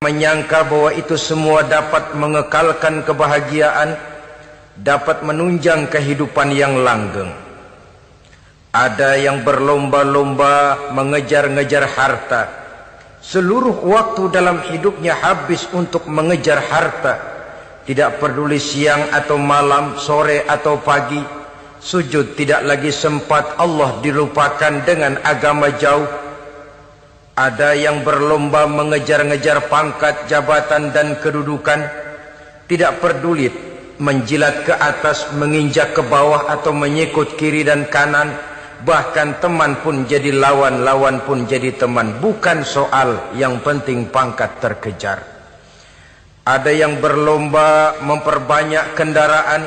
menyangka bahwa itu semua dapat mengekalkan kebahagiaan, dapat menunjang kehidupan yang langgeng. Ada yang berlomba-lomba mengejar-ngejar harta. Seluruh waktu dalam hidupnya habis untuk mengejar harta. Tidak peduli siang atau malam, sore atau pagi. Sujud tidak lagi sempat, Allah dilupakan dengan agama jauh. Ada yang berlomba mengejar-ngejar pangkat, jabatan dan kedudukan. Tidak peduli menjilat ke atas, menginjak ke bawah atau menyikut kiri dan kanan. Bahkan teman pun jadi lawan, lawan pun jadi teman. Bukan soal, yang penting pangkat terkejar. Ada yang berlomba memperbanyak kendaraan,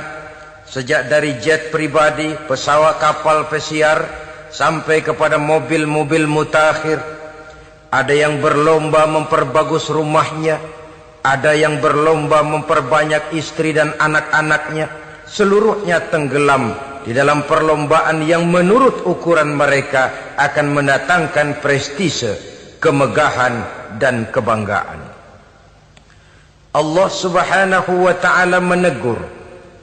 sejak dari jet pribadi, pesawat kapal pesiar, sampai kepada mobil-mobil mutakhir. Ada yang berlomba memperbagus rumahnya. Ada yang berlomba memperbanyak istri dan anak-anaknya. Seluruhnya tenggelam di dalam perlombaan yang menurut ukuran mereka akan mendatangkan prestise, kemegahan dan kebanggaan. Allah Subhanahu wa ta'ala menegur,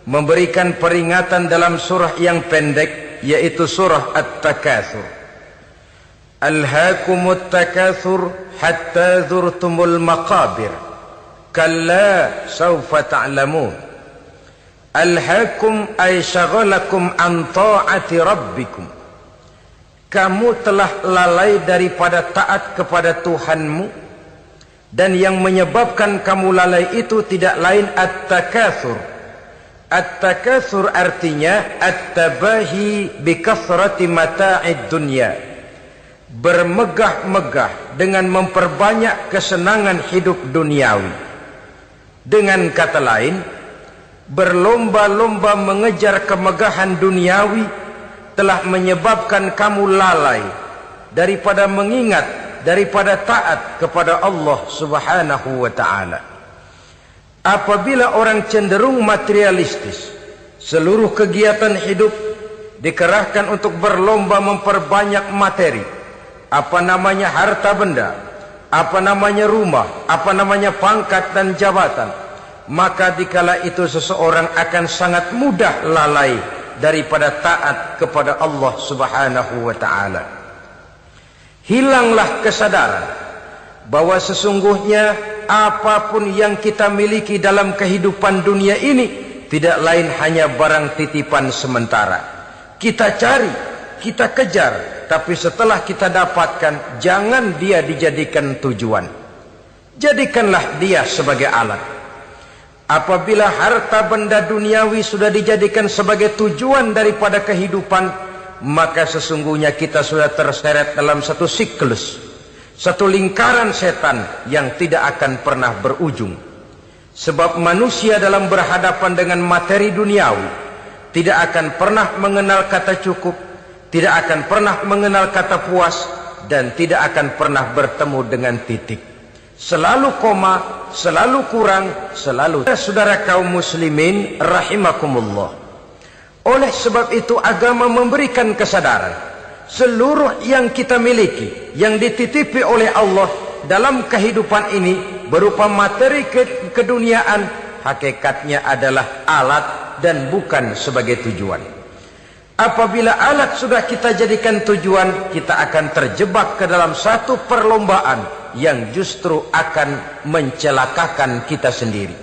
memberikan peringatan dalam surah yang pendek, yaitu surah At-Takatsur. Alhaakumut takatsur hatta zurtumul maqabir, kalla sawfa ta'lamun. Alhaakum ay syagalakum an ta'ati rabbikum. Kamu telah lalai daripada taat kepada Tuhanmu, dan yang menyebabkan kamu lalai itu tidak lain at-takatsur. At-takatsur artinya at-tabahi bi kathrati mata'id dunya. Bermegah-megah dengan memperbanyak kesenangan hidup duniawi. Dengan kata lain, berlomba-lomba mengejar kemegahan duniawi telah menyebabkan kamu lalai daripada mengingat, daripada taat kepada Allah Subhanahu wa ta'ala. Apabila orang cenderung materialistis, seluruh kegiatan hidup dikerahkan untuk berlomba memperbanyak materi. Apa namanya harta benda, apa namanya rumah, apa namanya pangkat dan jabatan. Maka dikala itu seseorang akan sangat mudah lalai daripada taat kepada Allah Subhanahu wa ta'ala. Hilanglah kesadaran bahwa sesungguhnya apapun yang kita miliki dalam kehidupan dunia ini tidak lain hanya barang titipan sementara. Kita cari, kita kejar, tapi setelah kita dapatkan, jangan dia dijadikan tujuan. Jadikanlah dia sebagai alat. Apabila harta benda duniawi sudah dijadikan sebagai tujuan daripada kehidupan, maka sesungguhnya kita sudah terseret dalam satu siklus, satu lingkaran setan yang tidak akan pernah berujung. Sebab manusia dalam berhadapan dengan materi duniawi tidak akan pernah mengenal kata cukup, tidak akan pernah mengenal kata puas, dan tidak akan pernah bertemu dengan titik. Selalu koma, selalu kurang, selalu. Saudara kaum muslimin rahimakumullah. Oleh sebab itu agama memberikan kesadaran, seluruh yang kita miliki, yang dititipi oleh Allah dalam kehidupan ini berupa materi keduniaan, hakikatnya adalah alat dan bukan sebagai tujuan. Apabila alat sudah kita jadikan tujuan, kita akan terjebak ke dalam satu perlombaan yang justru akan mencelakakan kita sendiri.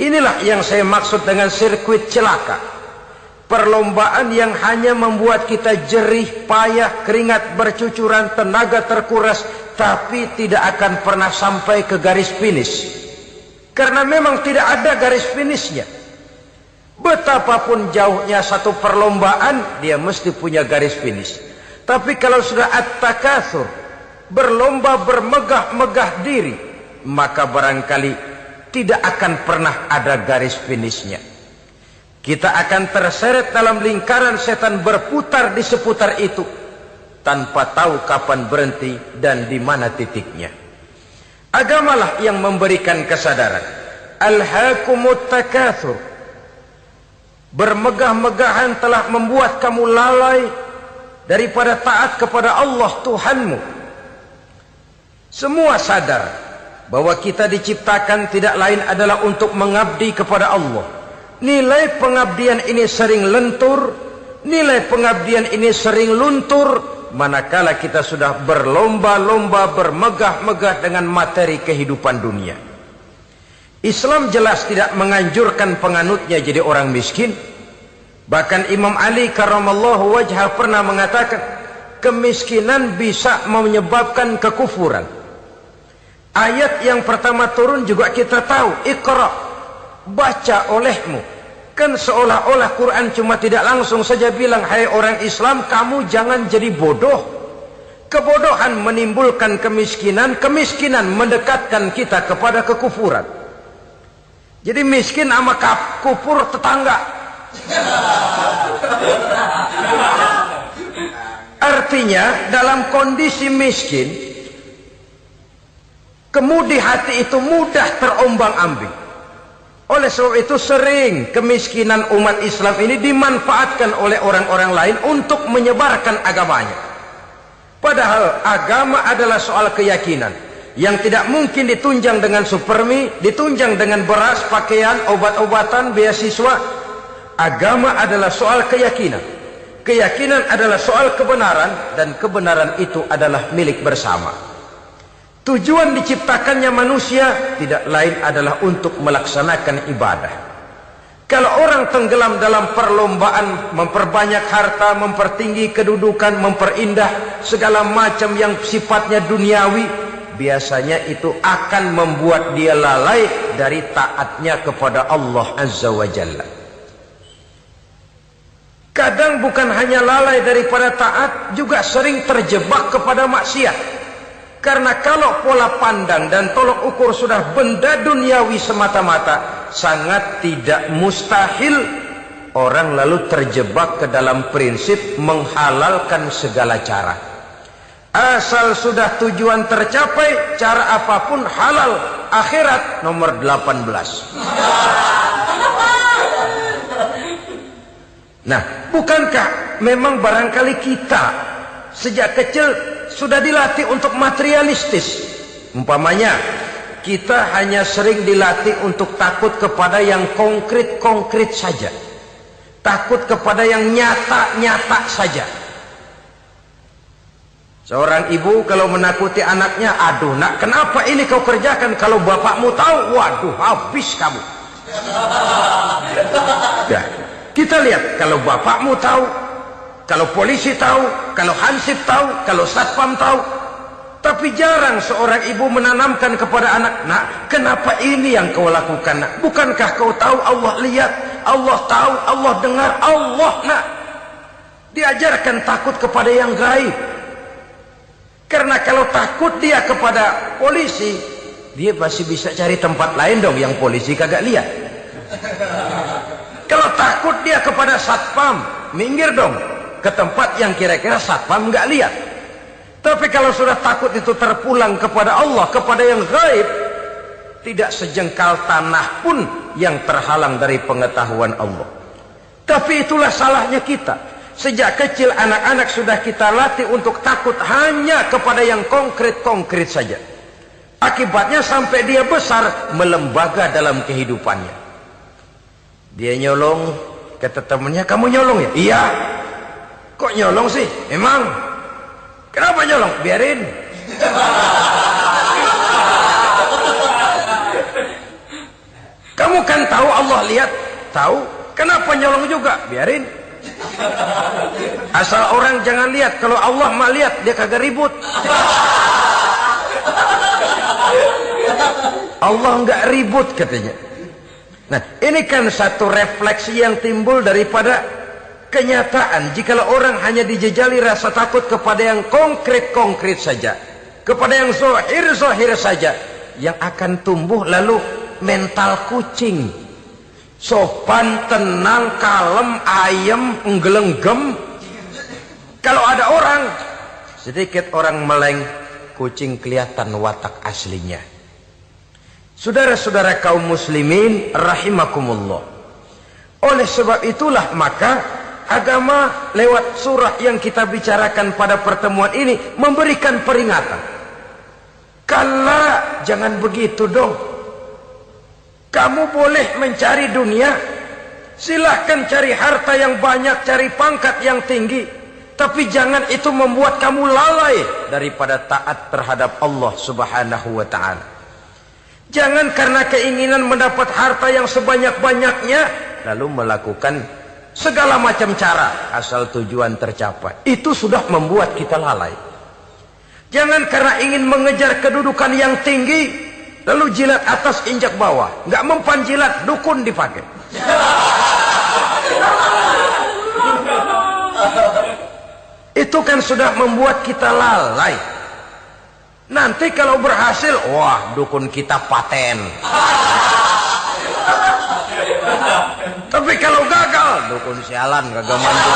Inilah yang saya maksud dengan sirkuit celaka. Perlombaan yang hanya membuat kita jerih, payah, keringat bercucuran, tenaga terkuras, tapi tidak akan pernah sampai ke garis finish. Karena memang tidak ada garis finishnya. Betapapun jauhnya satu perlombaan, dia mesti punya garis finish. Tapi kalau sudah at-takatsur, berlomba bermegah-megah diri, maka barangkali tidak akan pernah ada garis finishnya. Kita akan terseret dalam lingkaran setan berputar di seputar itu tanpa tahu kapan berhenti dan di mana titiknya. Agamalah yang memberikan kesadaran. Alhaakumut takatsur. Bermegah-megahan telah membuat kamu lalai daripada taat kepada Allah Tuhanmu. Semua sadar bahwa kita diciptakan tidak lain adalah untuk mengabdi kepada Allah. Nilai pengabdian ini sering lentur, nilai pengabdian ini sering luntur, manakala kita sudah berlomba-lomba bermegah-megah dengan materi kehidupan dunia. Islam jelas tidak menganjurkan penganutnya jadi orang miskin. Bahkan Imam Ali karramallahu wajhah pernah mengatakan, kemiskinan bisa menyebabkan kekufuran. Ayat yang pertama turun juga kita tahu, Iqra, baca olehmu. Kan seolah-olah Quran cuma tidak langsung saja bilang, hai orang Islam, kamu jangan jadi bodoh. Kebodohan menimbulkan kemiskinan, kemiskinan mendekatkan kita kepada kekufuran. Jadi miskin sama kufur tetangga. Artinya dalam kondisi miskin, kemudi hati itu mudah terombang-ambing. Oleh sebab itu sering kemiskinan umat Islam ini dimanfaatkan oleh orang-orang lain untuk menyebarkan agamanya. Padahal agama adalah soal keyakinan yang tidak mungkin ditunjang dengan supermi, ditunjang dengan beras, pakaian, obat-obatan, beasiswa. Agama adalah soal keyakinan. Keyakinan adalah soal kebenaran, dan kebenaran itu adalah milik bersama. Tujuan diciptakannya manusia tidak lain adalah untuk melaksanakan ibadah. Kalau orang tenggelam dalam perlombaan memperbanyak harta, mempertinggi kedudukan, memperindah segala macam yang sifatnya duniawi, biasanya itu akan membuat dia lalai dari taatnya kepada Allah Azza wa Jalla. Kadang bukan hanya lalai daripada taat, juga sering terjebak kepada maksiat. Karena kalau pola pandang dan tolok ukur sudah benda duniawi semata-mata, sangat tidak mustahil orang lalu terjebak ke dalam prinsip menghalalkan segala cara. Asal sudah tujuan tercapai, cara apapun halal. Akhirat nomor 18. Nah, bukankah memang barangkali kita sejak kecil sudah dilatih untuk materialistis? Umpamanya kita hanya sering dilatih untuk takut kepada yang konkret-konkret saja, takut kepada yang nyata-nyata saja. Seorang ibu kalau menakuti anaknya, aduh nak, kenapa ini kau kerjakan? Kalau bapakmu tahu, waduh, habis kamu. Ya, kita lihat, kalau bapakmu tahu, kalau polisi tahu, kalau hansip tahu, kalau satpam tahu. Tapi jarang seorang ibu menanamkan kepada anak, nak, kenapa ini yang kau lakukan, nak? Bukankah kau tahu Allah lihat, Allah tahu, Allah dengar, Allah, nak? Diajarkan takut kepada yang gaib. Karena kalau takut dia kepada polisi, dia pasti bisa cari tempat lain dong yang polisi kagak lihat. Kalau takut dia kepada satpam, minggir dong ke tempat yang kira-kira satpam nggak lihat. Tapi kalau sudah takut itu terpulang kepada Allah, kepada yang gaib, tidak sejengkal tanah pun yang terhalang dari pengetahuan Allah. Tapi itulah salahnya kita. Sejak kecil anak-anak sudah kita latih untuk takut hanya kepada yang konkret-konkret saja. Akibatnya sampai dia besar melembaga dalam kehidupannya. Dia nyolong, kata temannya, kamu nyolong ya? Iya. Kok nyolong sih? Emang? Kenapa nyolong? Biarin. Kamu kan tahu Allah lihat? Tahu. Kenapa nyolong juga? Biarin. Asal orang jangan lihat. Kalau Allah mah lihat, dia kagak ribut. Allah enggak ribut katanya. Nah, ini kan satu refleksi yang timbul daripada kenyataan. Jikalau orang hanya dijejali rasa takut kepada yang konkret-konkret saja, kepada yang zahir-zahir saja, yang akan tumbuh lalu mental kucing. Sopan, tenang, kalem, ayem, nggelenggem. Kalau ada orang, sedikit orang meleng, kucing kelihatan watak aslinya. Saudara-saudara kaum muslimin rahimakumullah. Oleh sebab itulah maka agama lewat surah yang kita bicarakan pada pertemuan ini memberikan peringatan. Kala, jangan begitu dong. Kamu boleh mencari dunia, silahkan cari harta yang banyak, cari pangkat yang tinggi, tapi jangan itu membuat kamu lalai daripada taat terhadap Allah Subhanahu wa ta'ala. Jangan karena keinginan mendapat harta yang sebanyak-banyaknya lalu melakukan segala macam cara asal tujuan tercapai. Itu sudah membuat kita lalai. Jangan karena ingin mengejar kedudukan yang tinggi lalu jilat atas injak bawah, nggak mempan jilat, dukun dipakai. Itu kan sudah membuat kita lalai. Nanti kalau berhasil, wah dukun kita paten. Tapi kalau gagal, dukun sialan, kagak mantu.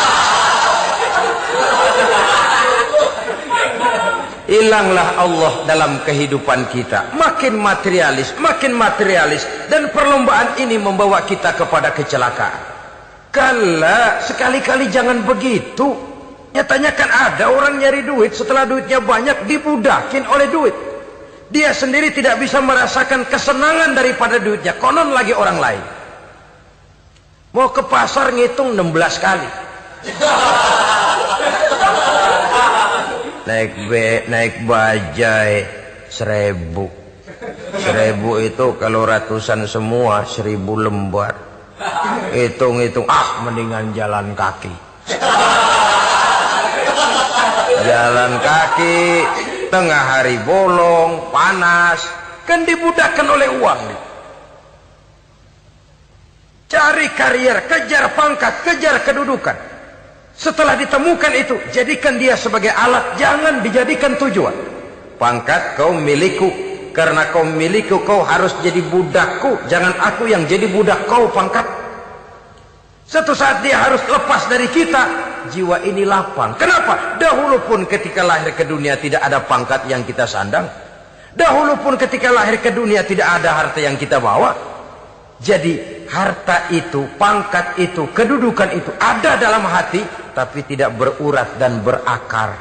Hilanglah Allah dalam kehidupan kita. Makin materialis, dan perlombaan ini membawa kita kepada kecelakaan. Kala, sekali-kali jangan begitu. Nyatanya kan ada orang nyari duit, setelah duitnya banyak dibudakin oleh duit. Dia sendiri tidak bisa merasakan kesenangan daripada duitnya, konon lagi orang lain. Mau ke pasar ngitung 16 kali. Naik bajai 1000. 1000 itu kalau ratusan semua 1000 lembar. Hitung-hitung, mendingan jalan kaki. Jalan kaki, tengah hari bolong, panas, kan dibudakkan oleh uang. Cari karier, kejar pangkat, kejar kedudukan. Setelah ditemukan itu, jadikan dia sebagai alat, jangan dijadikan tujuan. Pangkat kau milikku, karena kau milikku kau harus jadi budakku, jangan aku yang jadi budak kau pangkat. Suatu saat dia harus lepas dari kita, jiwa ini lapang. Kenapa? Dahulu pun ketika lahir ke dunia tidak ada pangkat yang kita sandang. Dahulu pun ketika lahir ke dunia tidak ada harta yang kita bawa. Jadi harta itu, pangkat itu, kedudukan itu ada dalam hati, tapi tidak berurat dan berakar.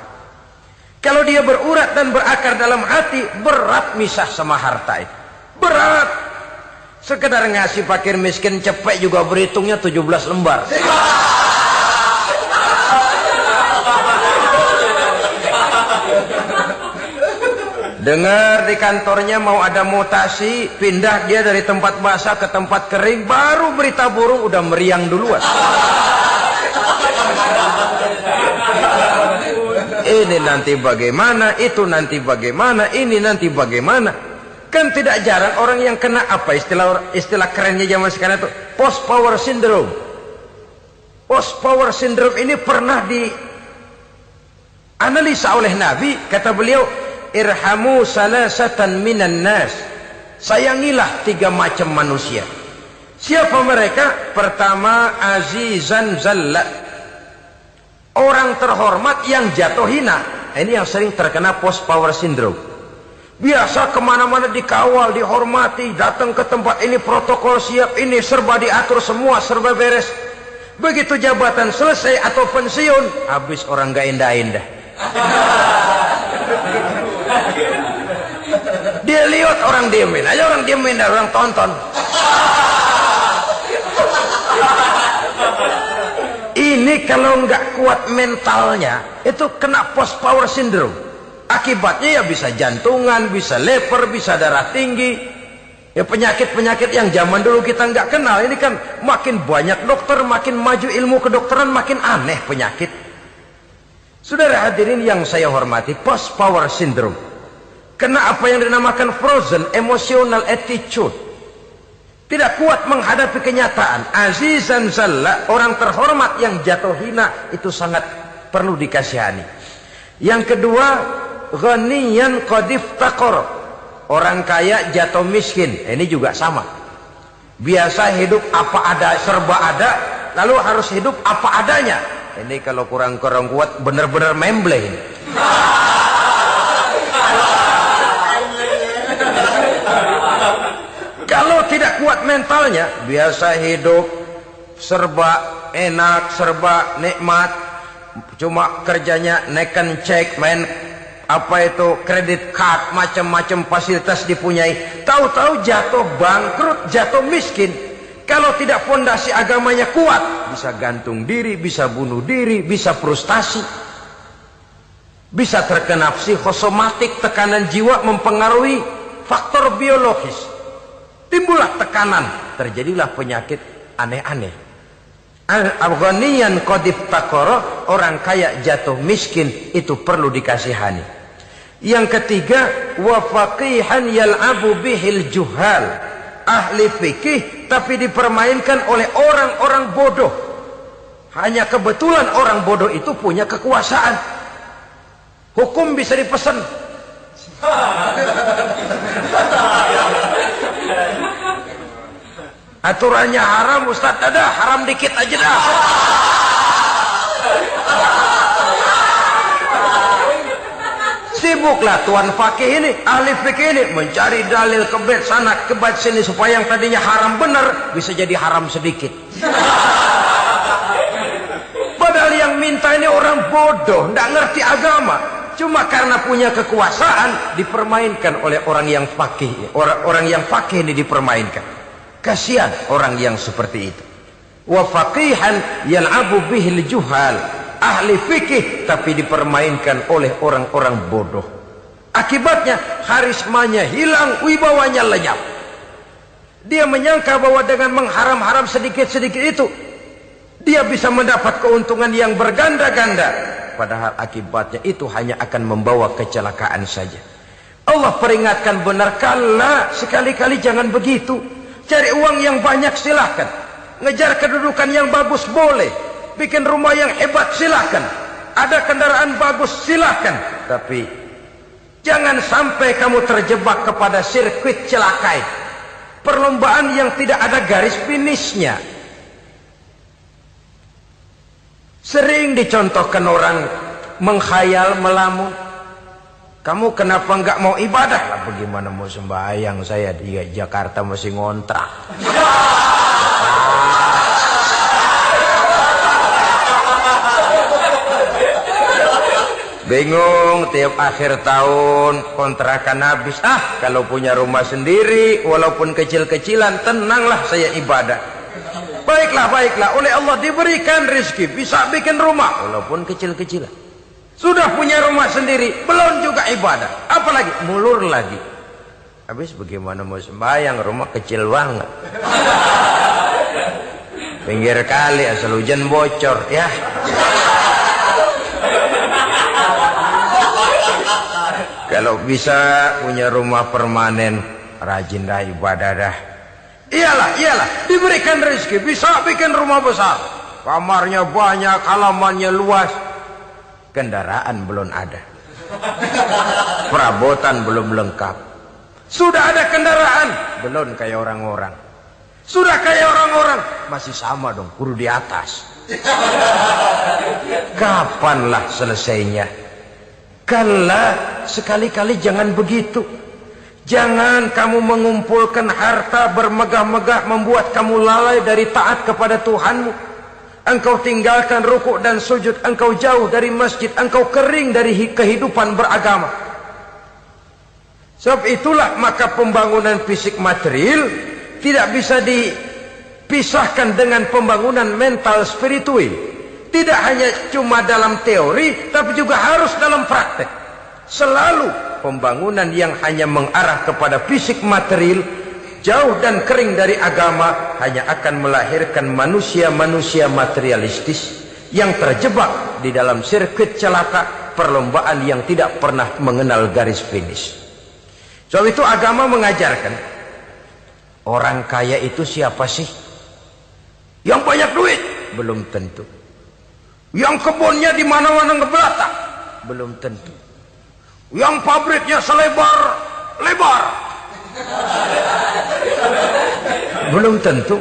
Kalau dia berurat dan berakar dalam hati, berat misah sama harta itu. Berat. Sekedar ngasih fakir miskin cepet juga berhitungnya 17 lembar. Dengar di kantornya mau ada mutasi, pindah dia dari tempat basah ke tempat kering, baru berita burung udah meriang duluan. Ini nanti bagaimana, itu nanti bagaimana, ini nanti bagaimana. Kan tidak jarang orang yang kena apa istilah kerennya zaman sekarang itu post power syndrome. Post power syndrome ini pernah dianalisa oleh Nabi. Kata beliau, irhamu salasatan minan nas. Sayangilah 3 macam manusia. Siapa mereka? Pertama, azizan zalla, orang terhormat yang jatuh hina. Ini yang sering terkena post power syndrome. Biasa kemana-mana dikawal, dihormati, datang ke tempat ini protokol siap, ini serba diatur semua, serba beres. Begitu jabatan selesai atau pensiun, habis orang gak indah-indah. Dia lihat orang diemin aja, orang diemin, orang tonton. Ini kalau nggak kuat mentalnya, itu kena post power syndrome. Akibatnya ya bisa jantungan, bisa leper, bisa darah tinggi. Ya penyakit-penyakit yang zaman dulu kita nggak kenal. Ini kan makin banyak dokter, makin maju ilmu kedokteran, makin aneh penyakit. Saudara hadirin yang saya hormati, post power syndrome. Kena apa yang dinamakan frozen emotional attitude. Tidak kuat menghadapi kenyataan. Azizan zalla, orang terhormat yang jatuh hina, itu sangat perlu dikasihani. Yang kedua, ghaniyan qad iftaqar, orang kaya jatuh miskin. Ini juga sama. Biasa hidup apa ada, serba ada, lalu harus hidup apa adanya. Ini kalau kurang-kurang kuat benar-benar memble ini. Kalau tidak kuat mentalnya, biasa hidup serba enak, serba nikmat, cuma kerjanya neken cek, main apa itu kredit card, macam-macam fasilitas dipunyai, tahu-tahu jatuh bangkrut, jatuh miskin. Kalau tidak fondasi agamanya kuat, bisa gantung diri, bisa bunuh diri, bisa frustasi, bisa terkena psikosomatik, tekanan jiwa mempengaruhi faktor biologis, timbullah tekanan, terjadilah penyakit aneh-aneh. Al-ghaniyan qad iftaqara, orang kaya jatuh miskin, itu perlu dikasihani. Yang ketiga, wa faqihan yal'abu bihil juhal, ahli fikih tapi dipermainkan oleh orang-orang bodoh. Hanya kebetulan orang bodoh itu punya kekuasaan. Hukum bisa dipesan. Aturannya haram, Ustaz, ada haram dikit aja dah. Sibuklah tuan fakih ini, ahli fikih ini mencari dalil kebet sana kebet sini supaya yang tadinya haram benar bisa jadi haram sedikit. Padahal yang minta ini orang bodoh, tidak ngerti agama, cuma karena punya kekuasaan dipermainkan oleh orang yang fakih. Orang yang fakih ini dipermainkan. Kasihan orang yang seperti itu. Wa faqihan yal'abu bihil juhal, ahli fikih tapi dipermainkan oleh orang-orang bodoh. Akibatnya karismanya hilang, wibawanya lenyap. Dia menyangka bahwa dengan mengharam-haram sedikit-sedikit itu dia bisa mendapat keuntungan yang berganda-ganda, padahal akibatnya itu hanya akan membawa kecelakaan saja. Allah peringatkan benar, kala sekali-kali jangan begitu. Cari uang yang banyak silahkan, ngejar kedudukan yang bagus boleh, bikin rumah yang hebat silahkan, ada kendaraan bagus silahkan, tapi jangan sampai kamu terjebak kepada sirkuit celakai, perlombaan yang tidak ada garis finishnya. Sering dicontohkan orang menghayal, melamun, kamu kenapa nggak mau ibadah? Lah bagaimana mau sembahyang, saya di Jakarta masih ngontrak. Bingung, tiap akhir tahun kontrakan habis. Kalau punya rumah sendiri walaupun kecil-kecilan, tenanglah saya ibadah. Baiklah, oleh Allah diberikan rezeki, bisa bikin rumah walaupun kecil-kecilan. Sudah punya rumah sendiri, belum juga ibadah, apalagi mulur lagi. Habis bagaimana mau sembahyang, rumah kecil banget, pinggir kali, asal hujan bocor ya. Kalau bisa punya rumah permanen, rajin dah ibadah dah. Iyalah, diberikan rezeki, bisa bikin rumah besar, kamarnya banyak, halamannya luas, kendaraan belum ada, perabotan belum lengkap. Sudah ada kendaraan, belum kayak orang-orang. Sudah kayak orang-orang, masih sama dong, kudu di atas. Kapanlah selesainya? Kala, sekali-kali jangan begitu. Jangan kamu mengumpulkan harta bermegah-megah membuat kamu lalai dari taat kepada Tuhanmu. Engkau tinggalkan rukuk dan sujud, engkau jauh dari masjid, engkau kering dari kehidupan beragama. Sebab itulah maka pembangunan fisik material tidak bisa dipisahkan dengan pembangunan mental spiritual. Tidak hanya cuma dalam teori, tapi juga harus dalam praktek. Selalu pembangunan yang hanya mengarah kepada fisik material, jauh dan kering dari agama, hanya akan melahirkan manusia-manusia materialistis yang terjebak di dalam sirkuit celaka, perlombaan yang tidak pernah mengenal garis finish. Sebab itu agama mengajarkan, orang kaya itu siapa sih? Yang banyak duit? Belum tentu. Yang kebunnya di mana-mana ngebelata? Belum tentu. Yang pabriknya selebar-lebar? Belum tentu.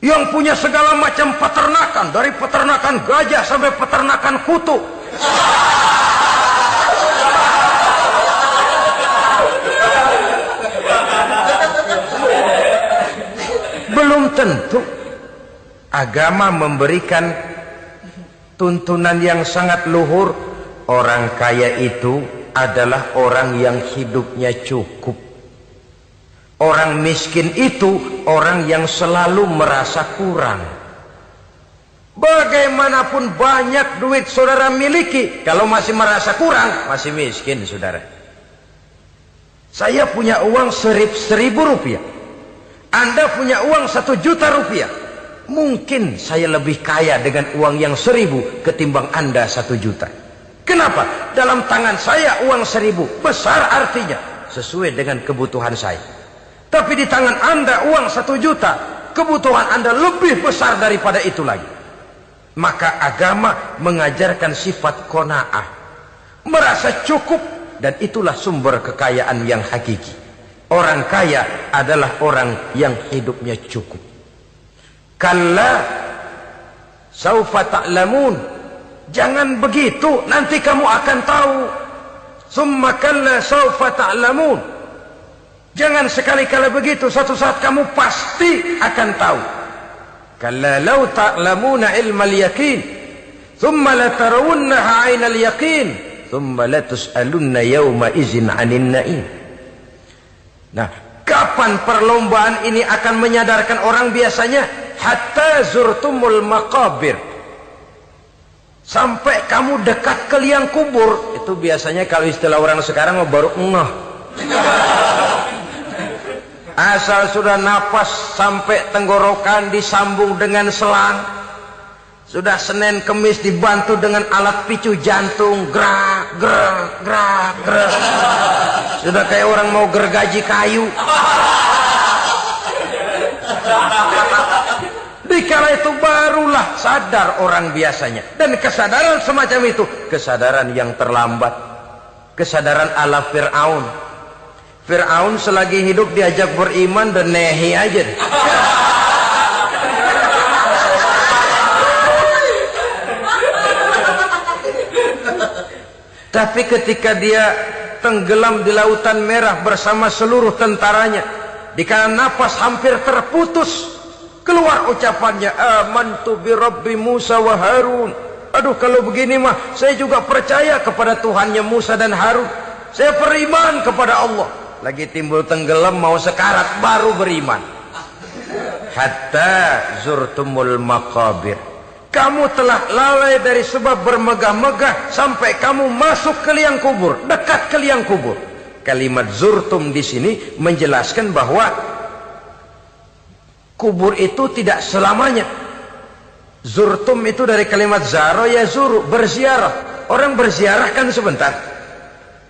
Yang punya segala macam peternakan, dari peternakan gajah sampai peternakan kutu? Belum tentu. Agama memberikan tuntunan yang sangat luhur, Orang kaya itu adalah orang yang hidupnya cukup. Orang miskin itu orang yang selalu merasa kurang. Bagaimanapun banyak duit saudara miliki, kalau masih merasa kurang, masih miskin saudara. Saya punya uang 1.000 rupiah, Anda punya uang 1 juta rupiah. Mungkin saya lebih kaya dengan uang yang 1.000 ketimbang Anda 1 juta. Kenapa? Dalam tangan saya uang 1.000 besar, artinya sesuai dengan kebutuhan saya. Tapi di tangan Anda uang 1 juta, kebutuhan Anda lebih besar daripada itu lagi. Maka agama mengajarkan sifat qanaah, merasa cukup, dan itulah sumber kekayaan yang hakiki. Orang kaya adalah orang yang hidupnya cukup. Kalla saufa ta'lamun, jangan begitu, nanti kamu akan tahu. Summa kalla saufa ta'lamun, jangan sekali-kali begitu, suatu saat kamu pasti akan tahu. Kalla law ta'lamuna ilmal yaqin thumma latarawunnaha 'ainal yaqin thumma latus'alunna yawma idzin 'anin na'im. Nah, kapan perlombaan ini akan menyadarkan orang? Biasanya hatta zurtumul maqabir, sampai kamu dekat ke liang kubur. Itu biasanya kalau istilah orang sekarang baru ngeh. Asal sudah napas sampai tenggorokan disambung dengan selang, sudah Senin Kemis dibantu dengan alat picu jantung, gerak gerak gerak gerak, sudah kayak orang mau gergaji kayu. Dikala itu barulah sadar orang biasanya. Dan kesadaran semacam itu kesadaran yang terlambat, kesadaran ala Fir'aun. Fir'aun selagi hidup diajak beriman dan nehi aja. Tapi ketika dia tenggelam di lautan merah bersama seluruh tentaranya, dikala napas hampir terputus, keluar ucapannya, amantu bi Rabbi Musa wa Harun. Aduh, kalau begini mah saya juga percaya kepada Tuhannya Musa dan Harun. Saya beriman kepada Allah. Lagi timbul tenggelam mau sekarat baru beriman. Hatta zurtumul maqabir, kamu telah lalai dari sebab bermegah-megah sampai kamu masuk ke liang kubur, dekat ke liang kubur. Kalimat zurtum di sini menjelaskan bahwa kubur itu tidak selamanya. Zurtum itu dari kalimat zaro ya zuru, berziarah. Orang berziarah kan sebentar.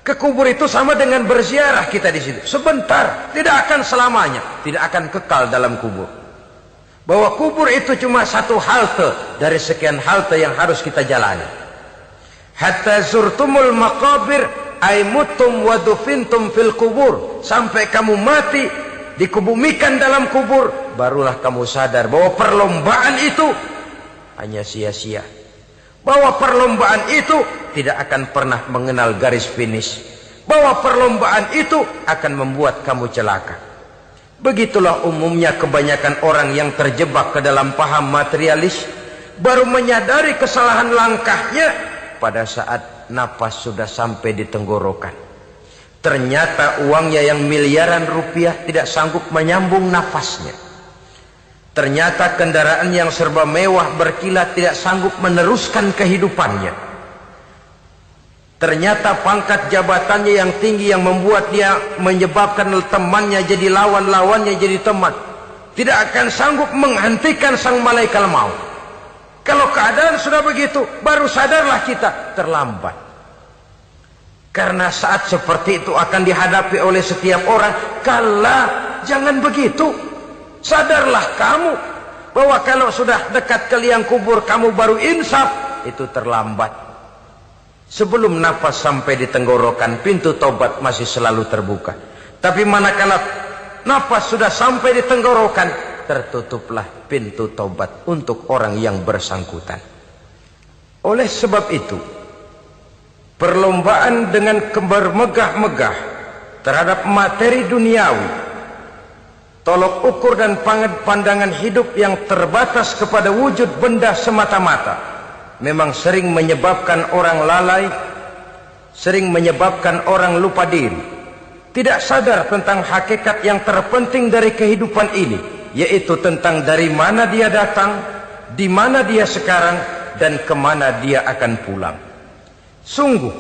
Ke kubur itu sama dengan berziarah kita di situ. Sebentar, tidak akan selamanya, tidak akan kekal dalam kubur. Bahwa kubur itu cuma satu halte dari sekian halte yang harus kita jalani. Hatta zurtumul maqabir ay mutum wa dufintum fil kubur, sampai kamu mati dikubumikan dalam kubur, barulah kamu sadar bahwa perlombaan itu hanya sia-sia. Bahwa perlombaan itu tidak akan pernah mengenal garis finish. Bahwa perlombaan itu akan membuat kamu celaka. Begitulah umumnya kebanyakan orang yang terjebak ke dalam paham materialis, baru menyadari kesalahan langkahnya pada saat napas sudah sampai di tenggorokan. Ternyata uangnya yang miliaran rupiah tidak sanggup menyambung nafasnya. Ternyata kendaraan yang serba mewah berkilat tidak sanggup meneruskan kehidupannya. Ternyata pangkat jabatannya yang tinggi yang membuat dia menyebabkan temannya jadi lawan, lawannya jadi teman, tidak akan sanggup menghentikan sang malaikat maut. Kalau keadaan sudah begitu, baru sadarlah kita terlambat. Karena saat seperti itu akan dihadapi oleh setiap orang. Kala, jangan begitu. Sadarlah kamu bahwa kalau sudah dekat ke liang kubur kamu baru insaf, itu terlambat. Sebelum nafas sampai di tenggorokan, pintu taubat masih selalu terbuka. Tapi manakala nafas sudah sampai di tenggorokan, tertutuplah pintu taubat untuk orang yang bersangkutan. Oleh sebab itu, perlombaan dengan bermegah-megah terhadap materi duniawi, tolok ukur dan pandangan hidup yang terbatas kepada wujud benda semata-mata, memang sering menyebabkan orang lalai sering menyebabkan orang lupa diri, tidak sadar tentang hakikat yang terpenting dari kehidupan ini, yaitu tentang dari mana dia datang, di mana dia sekarang, dan kemana dia akan pulang. Sungguh,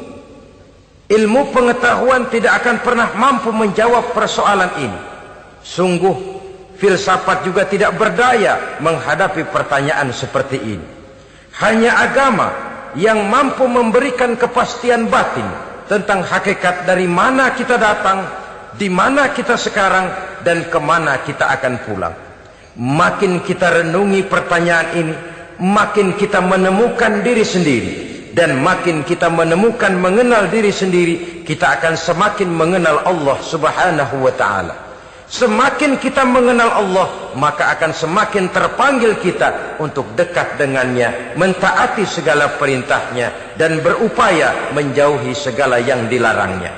ilmu pengetahuan tidak akan pernah mampu menjawab persoalan ini. Sungguh, filsafat juga tidak berdaya menghadapi pertanyaan seperti ini. Hanya agama yang mampu memberikan kepastian batin tentang hakikat dari mana kita datang, di mana kita sekarang, dan kemana kita akan pulang. Makin kita renungi pertanyaan ini, makin kita menemukan diri sendiri. Dan makin kita menemukan mengenal diri sendiri, kita akan semakin mengenal Allah Subhanahu wa ta'ala. Semakin kita mengenal Allah, maka akan semakin terpanggil kita untuk dekat dengannya, mentaati segala perintahnya, dan berupaya menjauhi segala yang dilarangnya.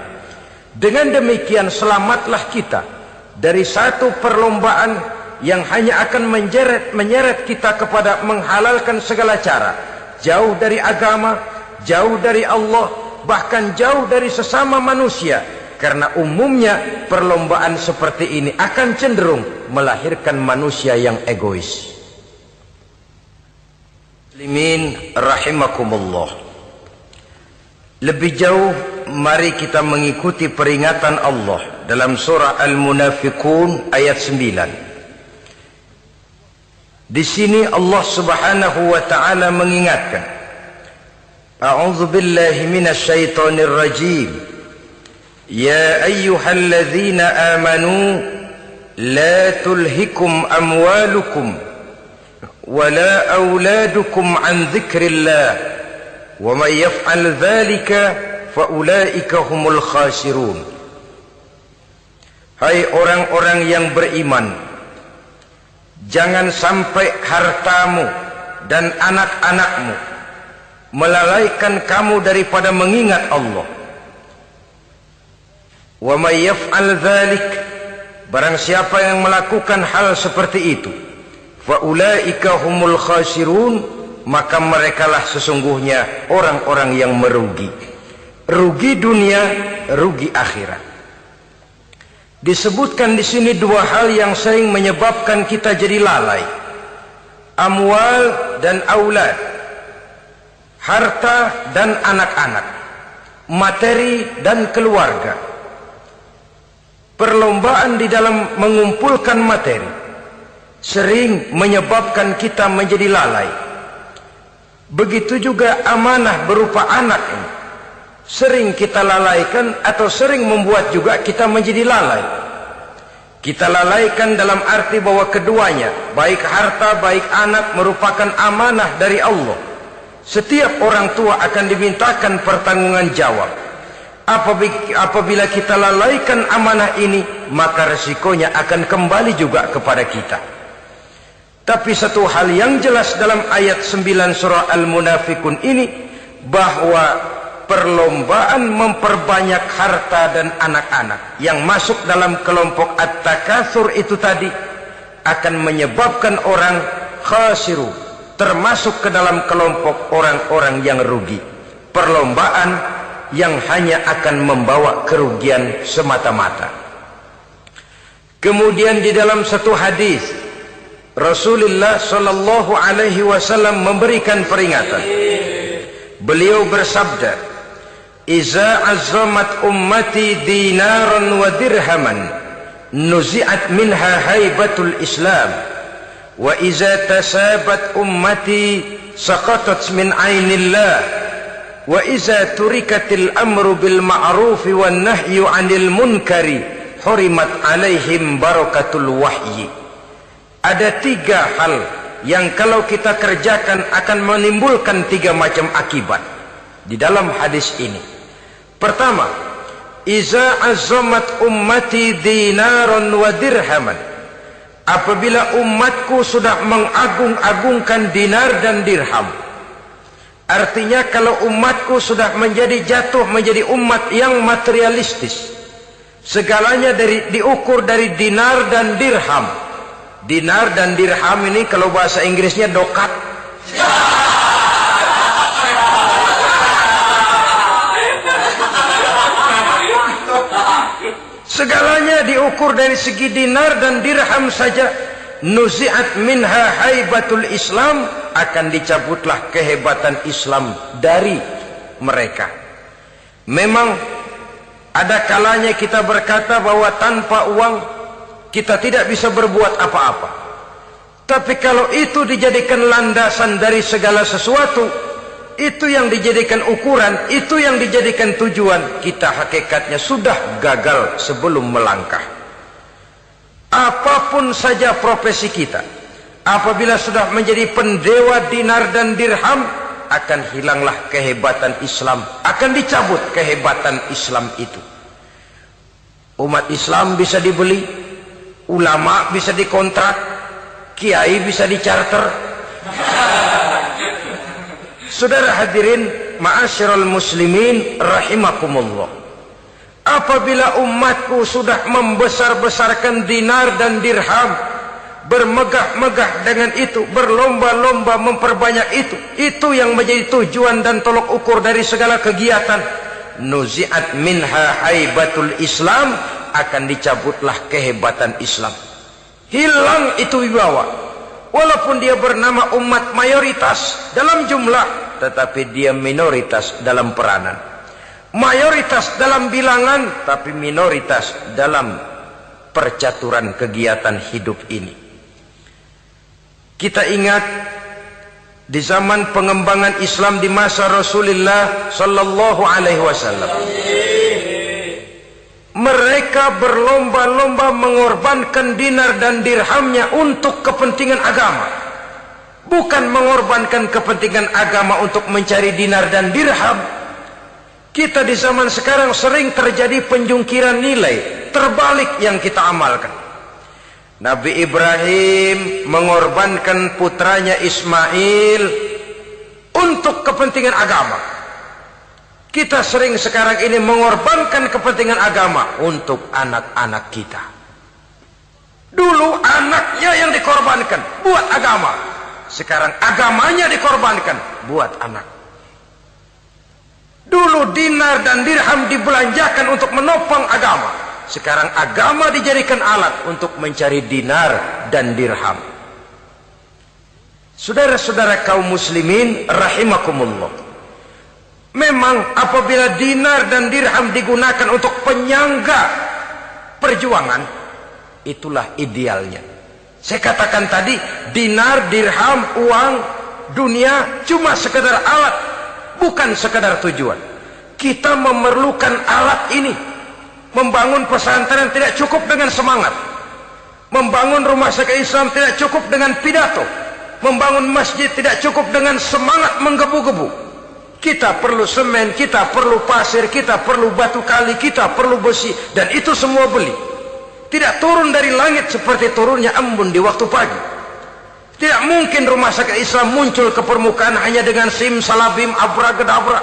Dengan demikian selamatlah kita dari satu perlombaan yang hanya akan menyeret kita kepada menghalalkan segala cara, jauh dari agama, jauh dari Allah, bahkan jauh dari sesama manusia. Karena umumnya perlombaan seperti ini akan cenderung melahirkan manusia yang egois. Muslimin rahimakumullah. Lebih jauh, mari kita mengikuti peringatan Allah dalam surah Al-Munafiqun ayat 9. Di sini Allah Subhanahu wa ta'ala mengingatkan, A'udzu billahi minasy syaithanir rajim. Ya ayyuhalladzina amanu la tulhikum amwalukum wala auladukum an dzikrillah wa may yaf'al dzalika fa ulaika humul khasirun. Hai orang-orang yang beriman, jangan sampai hartamu dan anak-anakmu melalaikan kamu daripada mengingat Allah. Wa may yaf'al dzalik, barang siapa yang melakukan hal seperti itu, fa ulaika humul khasirun, maka merekalah sesungguhnya orang-orang yang merugi. Rugi dunia, rugi akhirat. Disebutkan di sini dua hal yang sering menyebabkan kita jadi lalai. Amwal dan aulad. Harta dan anak-anak. Materi dan keluarga. Perlombaan di dalam mengumpulkan materi sering menyebabkan kita menjadi lalai. Begitu juga amanah berupa anak ini sering kita lalaikan atau sering membuat juga kita menjadi lalai. Kita lalaikan dalam arti bahwa keduanya, baik harta baik anak, merupakan amanah dari Allah. Setiap orang tua akan dimintakan pertanggungan jawab. Apabila kita lalaikan amanah ini, maka resikonya akan kembali juga kepada kita. Tapi satu hal yang jelas dalam ayat 9 surah Al-Munafiqun ini, bahwa perlombaan memperbanyak harta dan anak-anak yang masuk dalam kelompok at-takatsur itu tadi akan menyebabkan orang khasiru, termasuk ke dalam kelompok orang-orang yang rugi. Perlombaan yang hanya akan membawa kerugian semata-mata. Kemudian di dalam satu hadis Rasulullah sallallahu alaihi wasallam memberikan peringatan. Beliau bersabda, "Iza azzamat ummati dinaran wa dirhaman, nuzi'at minha haibatul Islam, wa iza tasabat ummati saqatat min ainillah." Wa iza turikatil amru bil ma'rufi wan nahyu 'anil munkari hurimat 'alaihim barakatul wahyi. Ada tiga hal yang kalau kita kerjakan akan menimbulkan tiga macam akibat di dalam hadis ini. Pertama, iza azzamat ummati dinaran wa dirhaman. Apabila umatku sudah mengagung-agungkan dinar dan dirham. Artinya kalau umatku sudah jatuh menjadi umat yang materialistis, segalanya diukur dari dinar dan dirham. Dinar dan dirham ini kalau bahasa Inggrisnya dokat. Segalanya diukur dari segi dinar dan dirham saja. Nuzi'at minha haibatul Islam, akan dicabutlah kehebatan Islam dari mereka. Memang ada kalanya kita berkata bahwa tanpa uang kita tidak bisa berbuat apa-apa. Tapi kalau itu dijadikan landasan dari segala sesuatu, itu yang dijadikan ukuran, itu yang dijadikan tujuan, kita hakikatnya sudah gagal sebelum melangkah. Apapun saja profesi kita, apabila sudah menjadi pendewa dinar dan dirham, akan hilanglah kehebatan Islam, akan dicabut kehebatan Islam itu. Umat Islam bisa dibeli, ulama bisa dikontrak, kiai bisa dicarter. Saudara hadirin ma'asyiral muslimin rahimakumullah, apabila umatku sudah membesar-besarkan dinar dan dirham, bermegah-megah dengan itu, berlomba-lomba memperbanyak itu yang menjadi tujuan dan tolok ukur dari segala kegiatan, nuzi'at minha haibatul Islam, akan dicabutlah kehebatan Islam. Hilang itu wibawa. Walaupun dia bernama umat mayoritas dalam jumlah, tetapi dia minoritas dalam peranan. Mayoritas dalam bilangan, tapi minoritas dalam percaturan kegiatan hidup ini. Kita ingat di zaman pengembangan Islam di masa Rasulullah sallallahu alaihi wasallam, mereka berlomba-lomba mengorbankan dinar dan dirhamnya untuk kepentingan agama, bukan mengorbankan kepentingan agama untuk mencari dinar dan dirham. Kita di zaman sekarang sering terjadi penjungkiran nilai, terbalik yang kita amalkan. Nabi Ibrahim mengorbankan putranya Ismail untuk kepentingan agama. Kita sering sekarang ini mengorbankan kepentingan agama untuk anak-anak kita. Dulu anaknya yang dikorbankan buat agama, sekarang agamanya dikorbankan buat anak. Dulu dinar dan dirham dibelanjakan untuk menopang agama, sekarang agama dijadikan alat untuk mencari dinar dan dirham. Saudara-saudara kaum muslimin rahimakumullah, memang apabila dinar dan dirham digunakan untuk penyangga perjuangan, itulah idealnya. Saya katakan tadi, dinar, dirham, uang, dunia cuma sekedar alat, bukan sekedar tujuan. Kita memerlukan alat ini. Membangun pesantren tidak cukup dengan semangat. Membangun rumah sakit Islam tidak cukup dengan pidato. Membangun masjid tidak cukup dengan semangat menggebu-gebu. Kita perlu semen, kita perlu pasir, kita perlu batu kali, kita perlu besi, dan itu semua beli. Tidak turun dari langit seperti turunnya embun di waktu pagi. Tidak mungkin rumah sakit Islam muncul ke permukaan hanya dengan simsalabim abracadabra.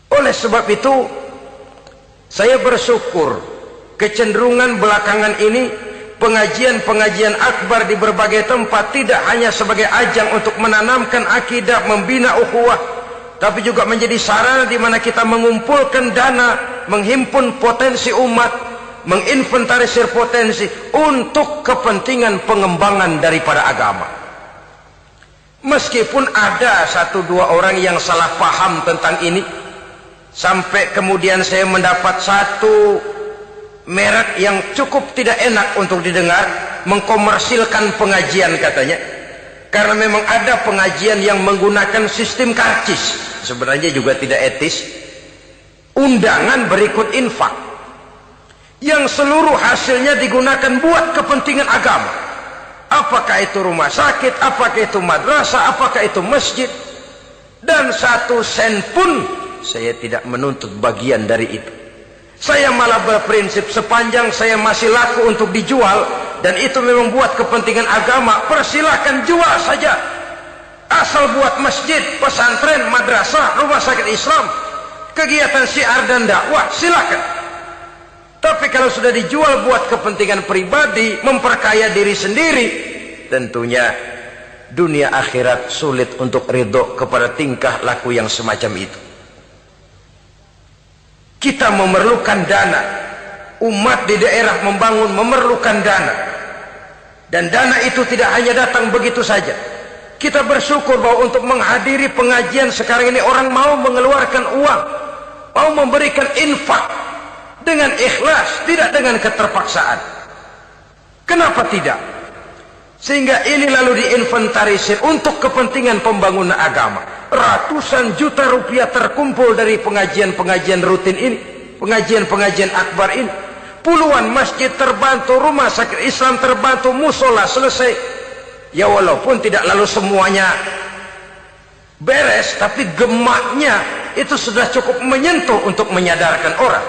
Oleh sebab itu, saya bersyukur kecenderungan belakangan ini pengajian-pengajian akbar di berbagai tempat tidak hanya sebagai ajang untuk menanamkan akidah, membina ukhuwah, tapi juga menjadi sarana di mana kita mengumpulkan dana, menghimpun potensi umat, menginventarisir potensi untuk kepentingan pengembangan daripada agama. Meskipun ada satu dua orang yang salah paham tentang ini, sampai kemudian saya mendapat satu merek yang cukup tidak enak untuk didengar, mengkomersilkan pengajian katanya. Karena memang ada pengajian yang menggunakan sistem karcis, sebenarnya juga tidak etis. Undangan berikut infak, yang seluruh hasilnya digunakan buat kepentingan agama. Apakah itu rumah sakit, apakah itu madrasah, apakah itu masjid, dan 1 sen pun saya tidak menuntut bagian dari itu. Saya malah berprinsip sepanjang saya masih laku untuk dijual dan itu memang buat kepentingan agama, persilahkan jual saja. Asal buat masjid, pesantren, madrasah, rumah sakit Islam, kegiatan syiar dan dakwah, silakan. Tapi kalau sudah dijual buat kepentingan pribadi, memperkaya diri sendiri, tentunya dunia akhirat sulit untuk ridho kepada tingkah laku yang semacam itu. Kita memerlukan dana. Umat di daerah membangun memerlukan dana. Dan dana itu tidak hanya datang begitu saja. Kita bersyukur bahwa untuk menghadiri pengajian sekarang ini orang mau mengeluarkan uang, mau memberikan infak dengan ikhlas, tidak dengan keterpaksaan. Kenapa tidak? Sehingga ini lalu diinventarisir untuk kepentingan pembangunan agama. Ratusan juta rupiah terkumpul dari pengajian-pengajian rutin ini, pengajian-pengajian akbar ini. Puluhan masjid terbantu, rumah sakit Islam terbantu, musola selesai. Ya walaupun tidak lalu semuanya beres, tapi gemaknya itu sudah cukup menyentuh untuk menyadarkan orang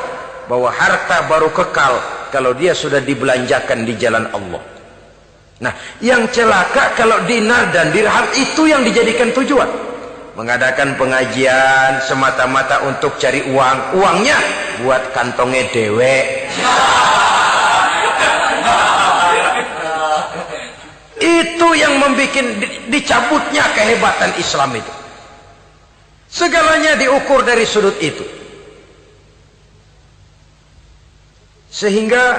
bahwa harta baru kekal kalau dia sudah dibelanjakan di jalan Allah. Nah, yang celaka kalau dinar dan dirham itu yang dijadikan tujuan. Mengadakan pengajian semata-mata untuk cari uang, uangnya buat kantongnya dewe. Itu yang membuat dicabutnya kehebatan Islam itu. Segalanya diukur dari sudut itu. Sehingga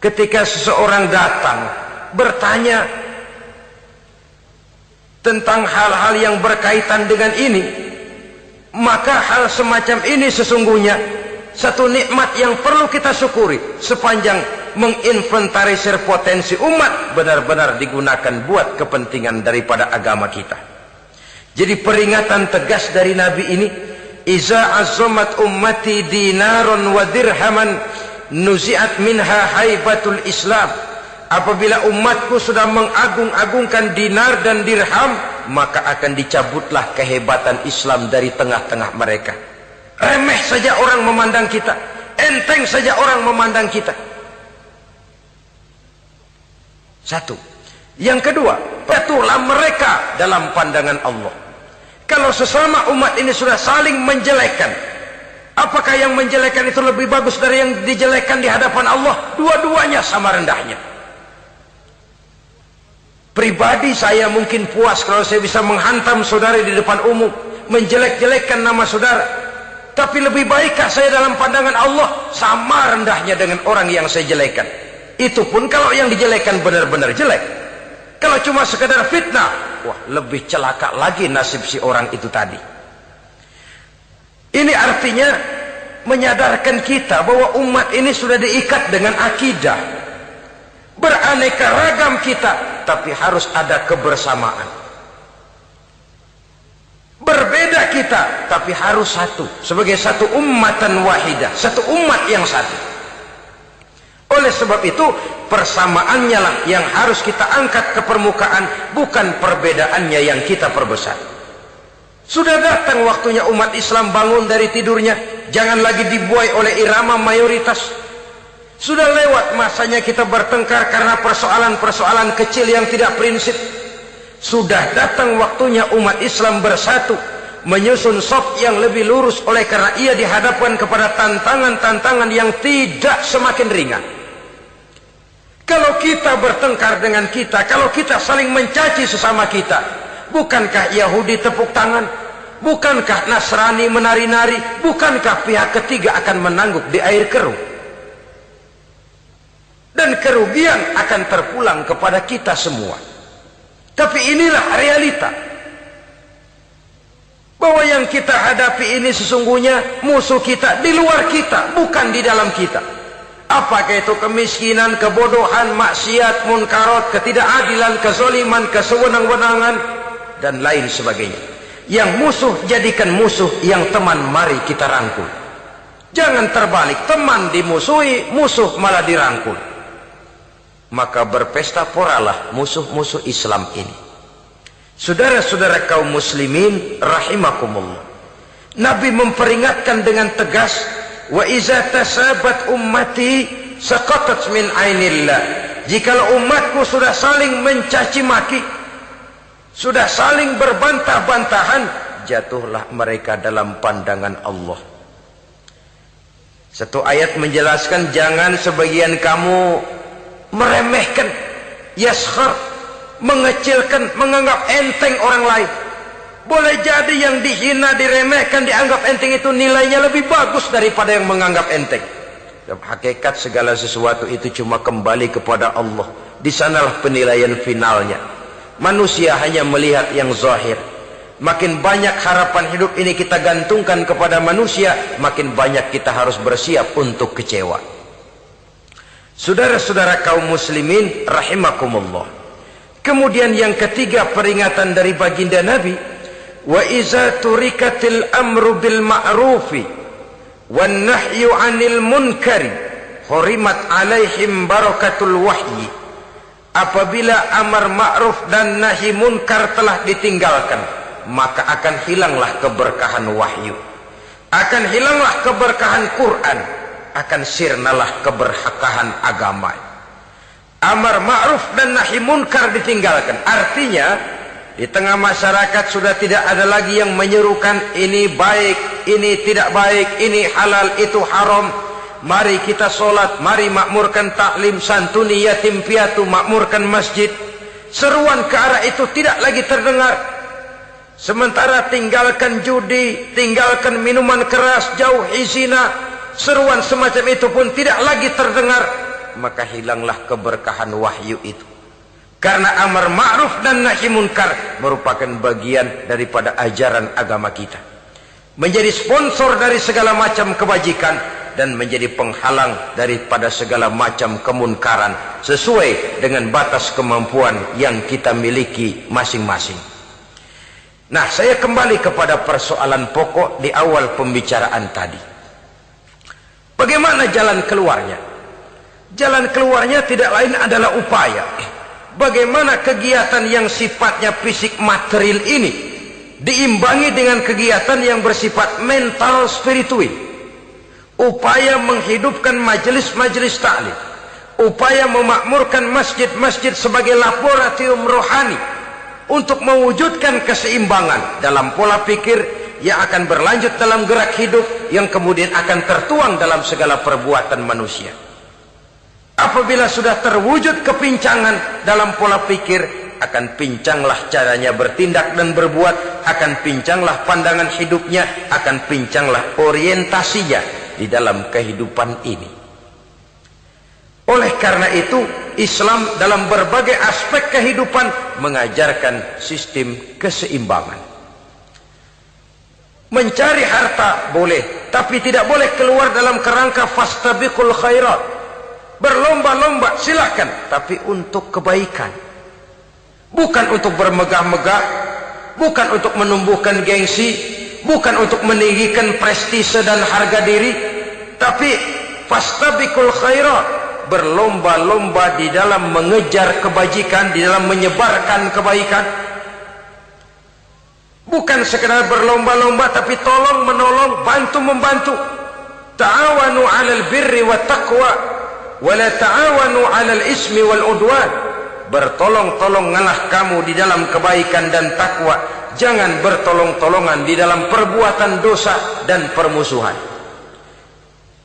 ketika seseorang datang bertanya tentang hal-hal yang berkaitan dengan ini, maka hal semacam ini sesungguhnya satu nikmat yang perlu kita syukuri sepanjang menginventarisir potensi umat benar-benar digunakan buat kepentingan daripada agama kita. Jadi peringatan tegas dari Nabi ini, iza azumat ummati dinaron wa dirhaman nuzi'at minha haibatul Islam. Apabila umatku sudah mengagung-agungkan dinar dan dirham, maka akan dicabutlah kehebatan Islam dari tengah-tengah mereka. Remeh saja orang memandang kita, enteng saja orang memandang kita. Satu. Yang kedua, patuhlah mereka dalam pandangan Allah. Kalau sesama umat ini sudah saling menjelekkan, apakah yang menjelekkan itu lebih bagus dari yang dijelekkan di hadapan Allah? Dua-duanya sama rendahnya. Pribadi saya mungkin puas kalau saya bisa menghantam saudara di depan umum, menjelek-jelekkan nama saudara. Tapi lebih baikkah saya dalam pandangan Allah? Sama rendahnya dengan orang yang saya jelekkan. Itu pun kalau yang dijelekan benar-benar jelek. Kalau cuma sekedar fitnah, wah lebih celaka lagi nasib si orang itu tadi. Ini artinya menyadarkan kita bahwa umat ini sudah diikat dengan akidah. Beraneka ragam kita, tapi harus ada kebersamaan. Berbeda kita, tapi harus satu. Sebagai satu ummatan wahidah, satu umat yang satu. Oleh sebab itu, persamaannya lah yang harus kita angkat ke permukaan, bukan perbedaannya yang kita perbesar. Sudah datang waktunya umat Islam bangun dari tidurnya, jangan lagi dibuai oleh irama mayoritas. Sudah lewat masanya kita bertengkar karena persoalan-persoalan kecil yang tidak prinsip. Sudah datang waktunya umat Islam bersatu, menyusun saf yang lebih lurus oleh karena ia dihadapkan kepada tantangan-tantangan yang tidak semakin ringan. Kalau kita bertengkar dengan kita, kalau kita saling mencaci sesama kita, bukankah Yahudi tepuk tangan? Bukankah Nasrani menari-nari? Bukankah pihak ketiga akan menangguk di air keruh? Dan kerugian akan terpulang kepada kita semua. Tapi inilah realita. Bahwa yang kita hadapi ini sesungguhnya musuh kita di luar kita, bukan di dalam kita. Apakah itu kemiskinan, kebodohan, maksiat, munkarat, ketidakadilan, kezaliman, kesewenang-wenangan, dan lain sebagainya. Yang musuh jadikan musuh, yang teman mari kita rangkul. Jangan terbalik, teman dimusuhi, musuh malah dirangkul. Maka berpesta poralah musuh-musuh Islam ini. Saudara-saudara kaum muslimin rahimakumullah, Nabi memperingatkan dengan tegas, wa iza tasabat ummati saqatat min ainillah. Jikalau umatku sudah saling mencaci maki, sudah saling berbantah-bantahan, jatuhlah mereka dalam pandangan Allah. Satu ayat menjelaskan jangan sebagian kamu meremehkan, yaskhar, mengecilkan, menganggap enteng orang lain. Boleh jadi yang dihina, diremehkan, dianggap enteng itu nilainya lebih bagus daripada yang menganggap enteng. Hakikat segala sesuatu itu cuma kembali kepada Allah. Di sanalah penilaian finalnya. Manusia hanya melihat yang zahir. Makin banyak harapan hidup ini kita gantungkan kepada manusia, makin banyak kita harus bersiap untuk kecewa. Saudara-saudara kaum muslimin rahimakumullah. Kemudian yang ketiga peringatan dari baginda Nabi, wa iza turikatil amru bil ma'rufi wan nahyu 'anil munkari hurimat 'alaihim barakatul wahyi. Apabila amar ma'ruf dan nahi munkar telah ditinggalkan, maka akan hilanglah keberkahan wahyu, akan hilanglah keberkahan Quran, akan sirnalah keberkahan agama. Amar ma'ruf dan nahi munkar ditinggalkan, artinya di tengah masyarakat sudah tidak ada lagi yang menyerukan ini baik, ini tidak baik, ini halal, itu haram. Mari kita sholat, mari makmurkan taklim, santuni yatim piatu, makmurkan masjid. Seruan ke arah itu tidak lagi terdengar. Sementara tinggalkan judi, tinggalkan minuman keras, jauhi zina, seruan semacam itu pun tidak lagi terdengar. Maka hilanglah keberkahan wahyu itu. Karena amar ma'ruf dan nahi munkar merupakan bagian daripada ajaran agama kita. Menjadi sponsor dari segala macam kebajikan dan menjadi penghalang daripada segala macam kemunkaran sesuai dengan batas kemampuan yang kita miliki masing-masing. Nah, saya kembali kepada persoalan pokok di awal pembicaraan tadi. Bagaimana jalan keluarnya? Jalan keluarnya tidak lain adalah upaya. Bagaimana kegiatan yang sifatnya fisik material ini diimbangi dengan kegiatan yang bersifat mental spiritual. Upaya menghidupkan majelis-majelis ta'lim, upaya memakmurkan masjid-masjid sebagai laboratorium rohani untuk mewujudkan keseimbangan dalam pola pikir yang akan berlanjut dalam gerak hidup yang kemudian akan tertuang dalam segala perbuatan manusia. Apabila sudah terwujud kepincangan dalam pola pikir, akan pincanglah caranya bertindak dan berbuat, akan pincanglah pandangan hidupnya, akan pincanglah orientasinya di dalam kehidupan ini. Oleh karena itu, Islam dalam berbagai aspek kehidupan mengajarkan sistem keseimbangan. Mencari harta boleh, tapi tidak boleh keluar dalam kerangka fastabiqul khairat. Berlomba-lomba silahkan, tapi untuk kebaikan, bukan untuk bermegah-megah, bukan untuk menumbuhkan gengsi, bukan untuk meninggikan prestise dan harga diri, tapi fastabiqul khairat, berlomba-lomba di dalam mengejar kebajikan, di dalam menyebarkan kebaikan. Bukan sekedar berlomba-lomba, tapi tolong menolong, bantu membantu. Ta'awanu 'alal birri wat taqwa wala ta'awanu 'alal ismi wal udwan. Bertolong-tolonganlah kamu di dalam kebaikan dan takwa, jangan bertolong-tolongan di dalam perbuatan dosa dan permusuhan.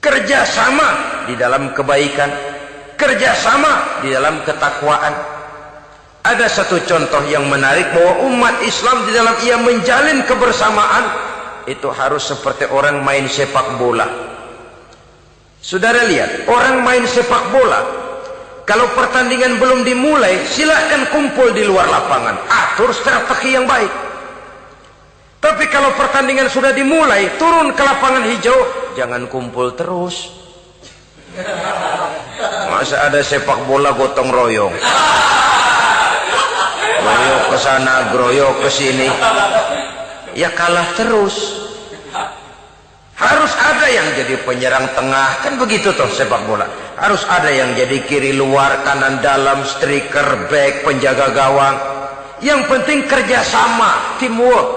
Kerjasama di dalam kebaikan, kerjasama di dalam ketakwaan. Ada satu contoh yang menarik bahwa umat Islam di dalam ia menjalin kebersamaan itu harus seperti orang main sepak bola. Saudara lihat, orang main sepak bola, kalau pertandingan belum dimulai, silahkan kumpul di luar lapangan, atur strategi yang baik. Tapi kalau pertandingan sudah dimulai, turun ke lapangan hijau, jangan kumpul terus. Masa ada sepak bola gotong royong, groyok ke sana, groyok ke sini, ya kalah terus. Harus ada yang jadi penyerang tengah, kan begitu toh sepak bola. Harus ada yang jadi kiri luar, kanan dalam, striker, back, penjaga gawang. Yang penting kerjasama, teamwork,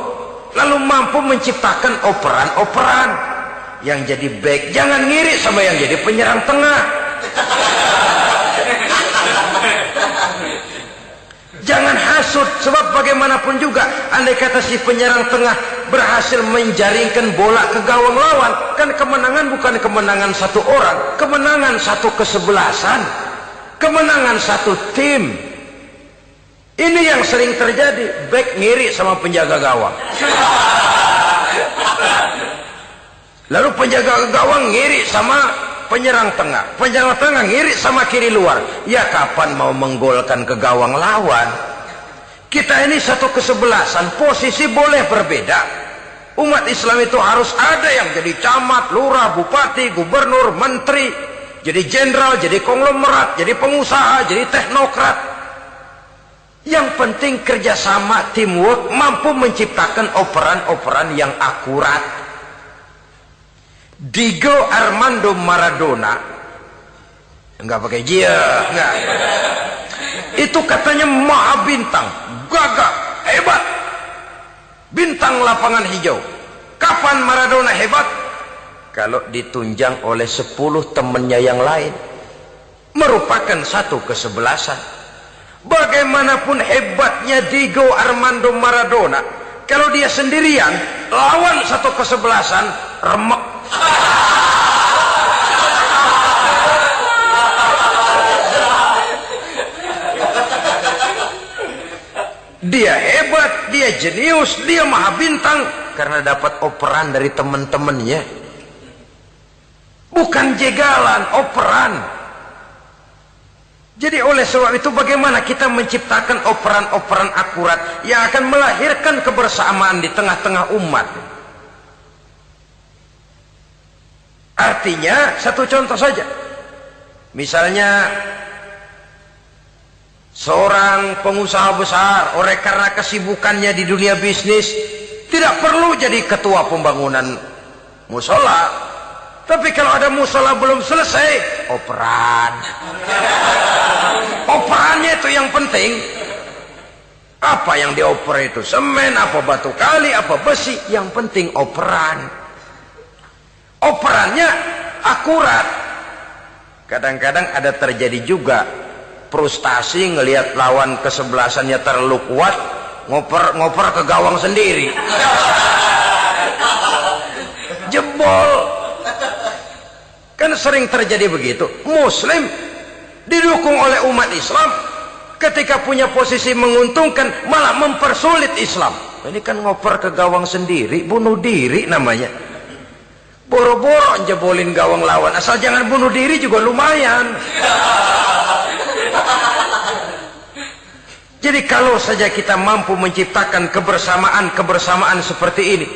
lalu mampu menciptakan operan-operan. Yang jadi back jangan ngiri sama yang jadi penyerang tengah. Jangan hasut, sebab bagaimanapun juga andai kata si penyerang tengah berhasil menjaringkan bola ke gawang lawan, kan kemenangan bukan kemenangan satu orang, kemenangan satu kesebelasan, kemenangan satu tim. Ini yang sering terjadi, back ngiri sama penjaga gawang. Lalu penjaga gawang ngiri sama penyerang tengah. Penyerang tengah ngiri sama kiri luar. Ya kapan mau menggolkan ke gawang lawan? Kita ini satu kesebelasan, posisi boleh berbeda. Umat Islam itu harus ada yang jadi camat, lurah, bupati, gubernur, menteri, jadi jenderal, jadi konglomerat, jadi pengusaha, jadi teknokrat. Yang penting kerjasama, teamwork, mampu menciptakan operan-operan yang akurat. Diego Armando Maradona, enggak pakai dia, enggak. Itu katanya maha bintang, gagah, hebat, bintang lapangan hijau. Kapan Maradona hebat? Kalau ditunjang oleh 10 temannya yang lain, merupakan satu kesebelasan. Bagaimanapun hebatnya Diego Armando Maradona, kalau dia sendirian lawan satu kesebelasan, remek. Dia hebat, dia jenius, dia maha bintang karena dapat operan dari teman-temannya. Bukan jegalan, operan. Jadi oleh sebab itu bagaimana kita menciptakan operan-operan akurat yang akan melahirkan kebersamaan di tengah-tengah umat. Artinya satu contoh saja. Misalnya seorang pengusaha besar, oleh karena kesibukannya di dunia bisnis, tidak perlu jadi ketua pembangunan musola. Tapi kalau ada musola belum selesai, operan. Operannya itu yang penting. Apa yang dioper itu? Semen, apa batu kali, apa besi. Yang penting operan. Operannya akurat. Kadang-kadang ada terjadi juga frustasi ngelihat lawan kesebelasannya terlalu kuat, ngoper ke gawang sendiri. Jebol. Kan sering terjadi begitu. Muslim didukung oleh umat Islam, ketika punya posisi menguntungkan malah mempersulit Islam. Ini kan ngoper ke gawang sendiri, bunuh diri namanya. Boro-boro jebolin gawang lawan, asal jangan bunuh diri juga lumayan. Jadi kalau saja kita mampu menciptakan kebersamaan seperti ini,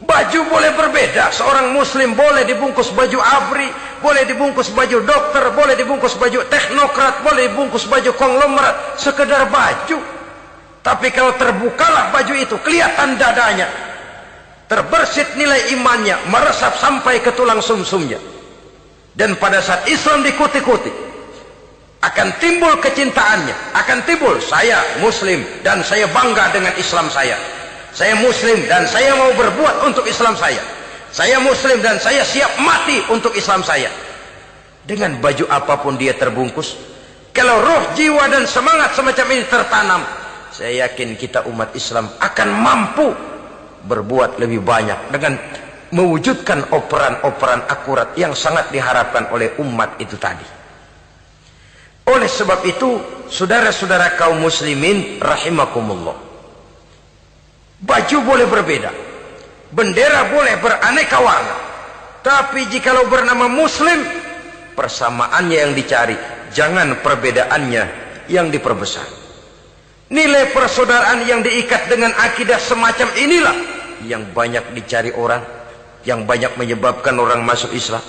baju boleh berbeda. Seorang muslim boleh dibungkus baju ABRI, boleh dibungkus baju dokter, boleh dibungkus baju teknokrat, boleh dibungkus baju konglomerat, sekedar baju. Tapi kalau terbukalah baju itu, kelihatan dadanya, terbersit nilai imannya, meresap sampai ke tulang sumsumnya. Dan pada saat Islam dikuti-kuti, akan timbul kecintaannya, akan timbul saya muslim dan saya bangga dengan Islam saya. Saya muslim dan saya mau berbuat untuk Islam saya. Saya muslim dan saya siap mati untuk Islam saya. Dengan baju apapun dia terbungkus, kalau roh, jiwa dan semangat semacam ini tertanam, saya yakin kita umat Islam akan mampu berbuat lebih banyak dengan mewujudkan operan-operan akurat yang sangat diharapkan oleh umat itu tadi. Oleh sebab itu, saudara-saudara kaum muslimin rahimakumullah, baju boleh berbeda, bendera boleh beraneka warna, tapi jikalau bernama muslim, persamaannya yang dicari, jangan perbedaannya yang diperbesar. Nilai persaudaraan yang diikat dengan akidah semacam inilah yang banyak dicari orang, yang banyak menyebabkan orang masuk Islam.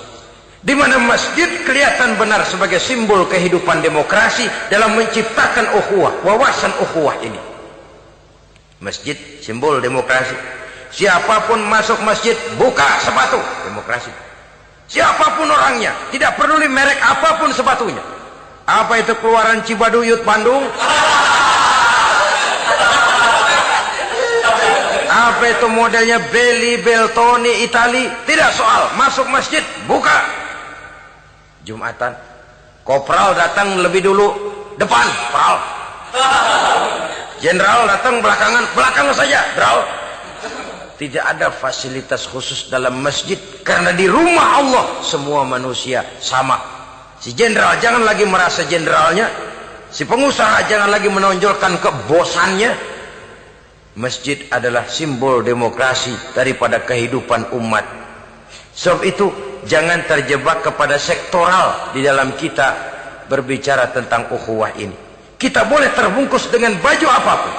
Di mana masjid kelihatan benar sebagai simbol kehidupan demokrasi dalam menciptakan ukhuwah, wawasan ukhuwah ini. Masjid simbol demokrasi. Siapapun masuk masjid buka sepatu, demokrasi. Siapapun orangnya, tidak peduli merek apapun sepatunya. Apa itu keluaran Cibaduyut Bandung? Apa itu modelnya Belli Beltoni Itali? Tidak soal, masuk masjid buka. Jumatan, kopral datang lebih dulu depan, pral. Jenderal datang belakang saja, jenderal. Tidak ada fasilitas khusus dalam masjid karena di rumah Allah semua manusia sama. Si jenderal jangan lagi merasa jenderalnya, Si pengusaha jangan lagi menonjolkan kebosannya. Masjid adalah simbol demokrasi daripada kehidupan umat. Sebab itu jangan terjebak kepada sektoral di dalam kita berbicara tentang ukhuwah ini. Kita boleh terbungkus dengan baju apapun,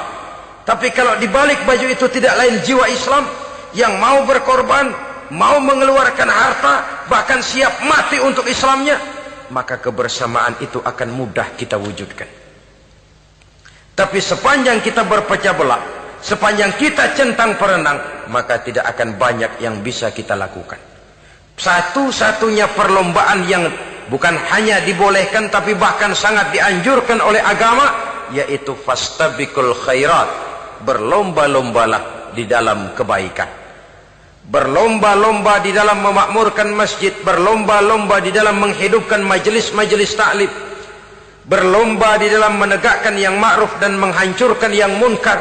tapi kalau di balik baju itu tidak lain jiwa Islam yang mau berkorban, mau mengeluarkan harta, bahkan siap mati untuk Islamnya, maka kebersamaan itu akan mudah kita wujudkan. Tapi sepanjang kita berpecah belah, sepanjang kita centang perenang, maka tidak akan banyak yang bisa kita lakukan. Satu-satunya perlombaan yang bukan hanya dibolehkan tapi bahkan sangat dianjurkan oleh agama, yaitu fastabiqul khairat, berlomba-lombalah di dalam kebaikan. Berlomba-lomba di dalam memakmurkan masjid, berlomba-lomba di dalam menghidupkan majelis-majelis taklim, berlomba di dalam menegakkan yang ma'ruf dan menghancurkan yang munkar,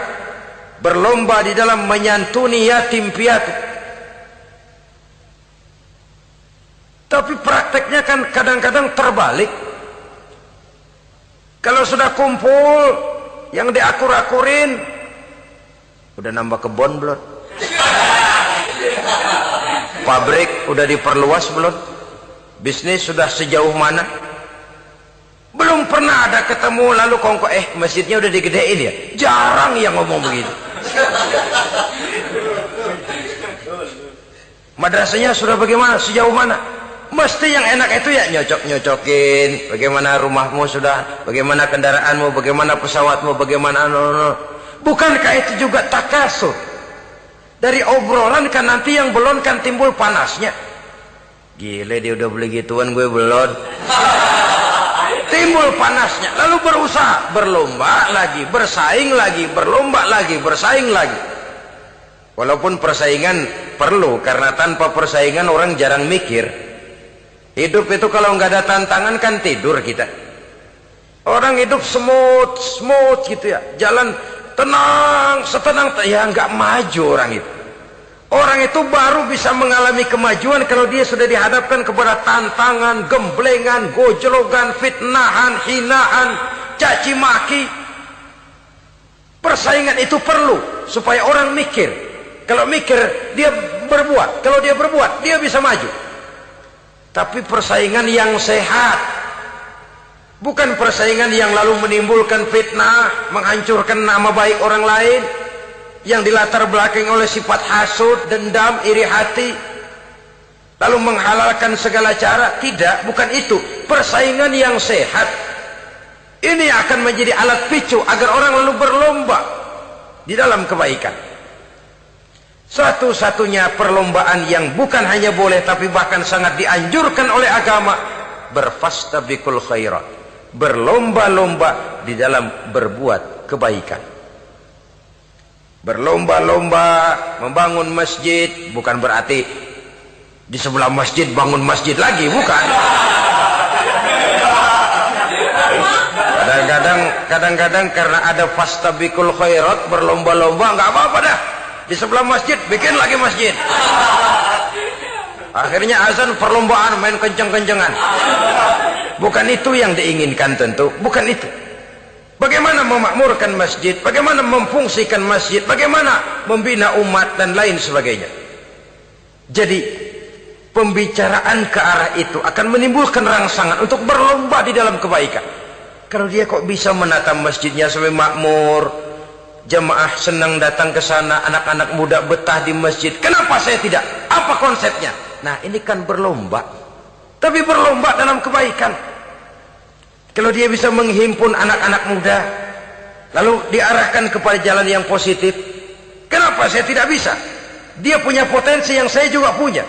berlomba di dalam menyantuni yatim piatu. Tapi prakteknya kan kadang-kadang terbalik. Kalau sudah kumpul yang diakur-akurin, udah nambah kebon belum? Pabrik udah diperluas belum? Bisnis sudah sejauh mana? Belum pernah ada ketemu lalu kongko masjidnya udah digedein ya. Jarang yang ngomong begitu. Madrasahnya sudah bagaimana? Sejauh mana? Mesti yang enak itu ya nyocok-nyocokin. Bagaimana rumahmu sudah? Bagaimana kendaraanmu? Bagaimana pesawatmu? Bagaimana Bukankah itu juga takasur? Dari obrolan kan nanti yang belum kan timbul panasnya. Gile dia udah beli gituan, gue belum. Timbul panasnya, lalu berusaha, berlomba lagi, bersaing lagi, berlomba lagi, bersaing lagi. Walaupun persaingan perlu, karena tanpa persaingan orang jarang mikir. Hidup itu kalau nggak ada tantangan kan tidur kita. Orang hidup smooth gitu ya, jalan tenang, setenang ya nggak maju orang itu. Orang itu baru bisa mengalami kemajuan kalau dia sudah dihadapkan kepada tantangan, gemblengan, gojlogan, fitnahan, hinaan, caci maki. Persaingan itu perlu supaya orang mikir. Kalau mikir dia berbuat, kalau dia berbuat dia bisa maju. Tapi persaingan yang sehat, bukan persaingan yang lalu menimbulkan fitnah, menghancurkan nama baik orang lain, yang dilatar belakangi oleh sifat hasud, dendam, iri hati, lalu menghalalkan segala cara. Tidak, bukan itu. Persaingan yang sehat ini akan menjadi alat picu agar orang lalu berlomba di dalam kebaikan. Satu-satunya perlombaan yang bukan hanya boleh tapi bahkan sangat dianjurkan oleh agama, berfastabiqul khairat, berlomba-lomba di dalam berbuat kebaikan. Berlomba-lomba membangun masjid, bukan berarti di sebelah masjid bangun masjid lagi, bukan. Kadang-kadang karena ada fastabiqul khairat, berlomba-lomba, nggak apa-apa dah. Di sebelah masjid bikin lagi masjid. Akhirnya azan perlombaan main kenceng-kencengan. Bukan itu yang diinginkan tentu, bukan itu. Bagaimana memakmurkan masjid, bagaimana memfungsikan masjid, bagaimana membina umat dan lain sebagainya. Jadi pembicaraan ke arah itu akan menimbulkan rangsangan untuk berlomba di dalam kebaikan. Kalau dia kok bisa menata masjidnya sampai makmur, jamaah senang datang ke sana, anak-anak muda betah di masjid, kenapa saya tidak? Apa konsepnya? Nah, ini kan berlomba, tapi berlomba dalam kebaikan. Kalau dia bisa menghimpun anak-anak muda lalu diarahkan kepada jalan yang positif, kenapa saya tidak bisa? Dia punya potensi yang saya juga punya.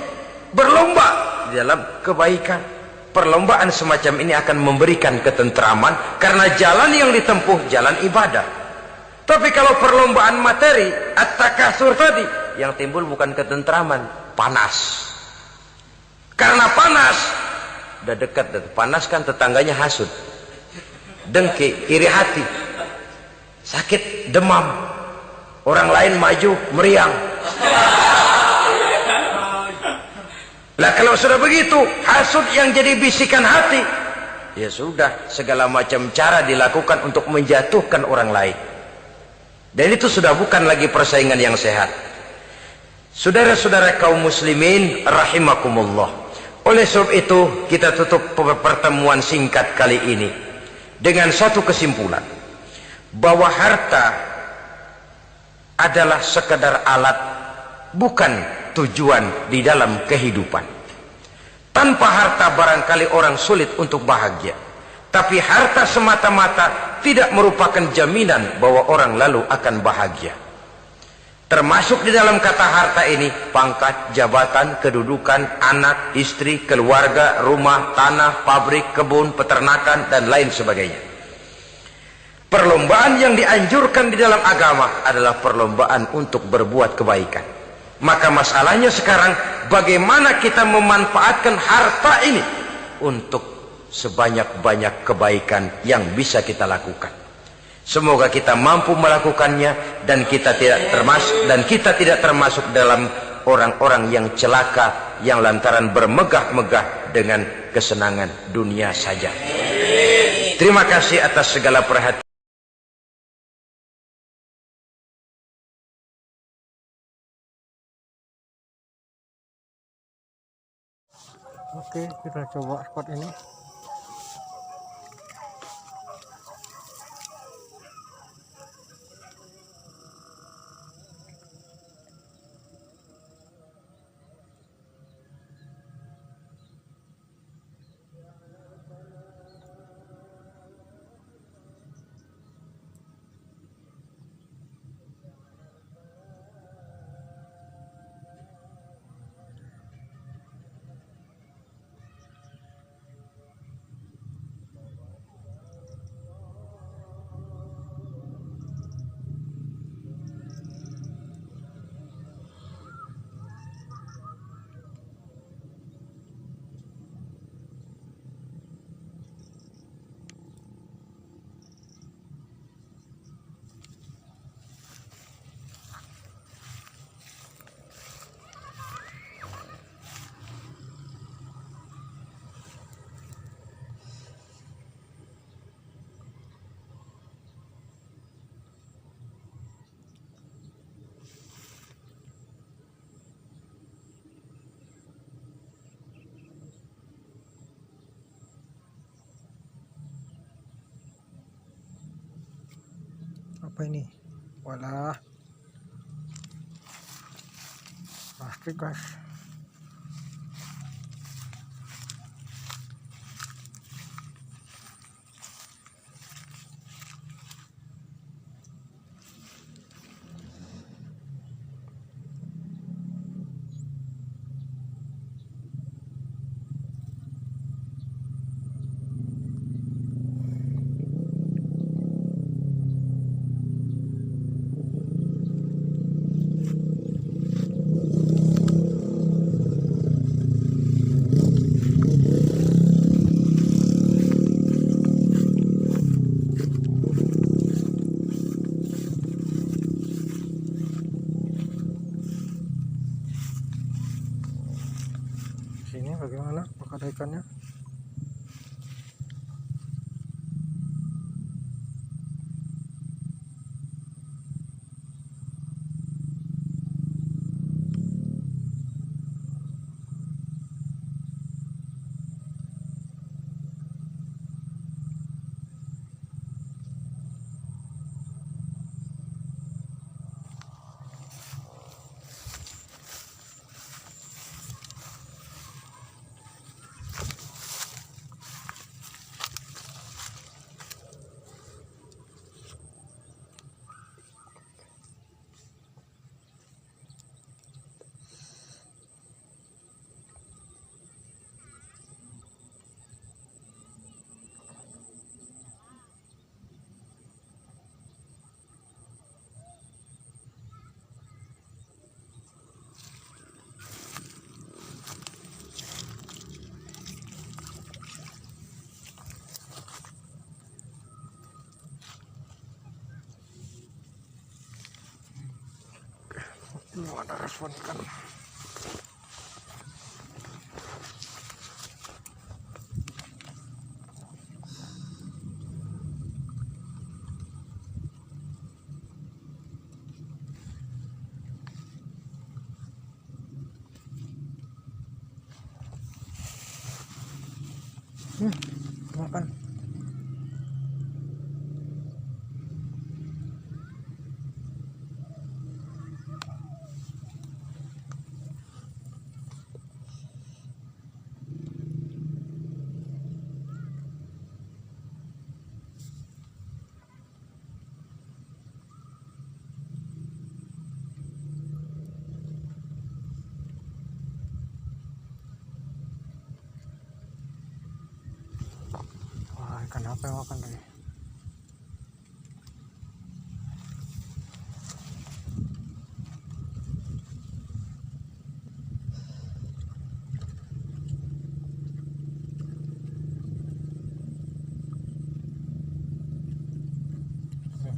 Berlomba di dalam kebaikan. Perlombaan semacam ini akan memberikan ketentraman karena jalan yang ditempuh jalan ibadah. Tapi kalau perlombaan materi, at-takasur tadi, yang timbul bukan ketentraman, panas. Karena panas, udah dekat, panas kan tetangganya hasud, dengki, iri hati, sakit, demam, orang lain maju, meriang. Lah kalau sudah begitu, hasud yang jadi bisikan hati, ya sudah, segala macam cara dilakukan untuk menjatuhkan orang lain. Dan itu sudah bukan lagi persaingan yang sehat. Saudara-saudara kaum muslimin rahimakumullah. Oleh sebab itu kita tutup pertemuan singkat kali ini dengan satu kesimpulan, bahwa harta adalah sekedar alat, bukan tujuan di dalam kehidupan. Tanpa harta barangkali orang sulit untuk bahagia, tapi harta semata-mata tidak merupakan jaminan bahwa orang lalu akan bahagia. Termasuk di dalam kata harta ini pangkat, jabatan, kedudukan, anak, istri, keluarga, rumah, tanah, pabrik, kebun, peternakan, dan lain sebagainya. Perlombaan yang dianjurkan di dalam agama adalah perlombaan untuk berbuat kebaikan. Maka masalahnya sekarang, bagaimana kita memanfaatkan harta ini untuk sebanyak-banyak kebaikan yang bisa kita lakukan. Semoga kita mampu melakukannya dan kita tidak termasuk dalam orang-orang yang celaka yang lantaran bermegah-megah dengan kesenangan dunia saja. Terima kasih atas segala perhatian. Oke, kita coba spot ini. Apa ini? Walah, plastik guys. Sini bagaimana apakah ada ikannya? Belum ada respon ikan. Makan. Wah, ikan apa yang makan tadi?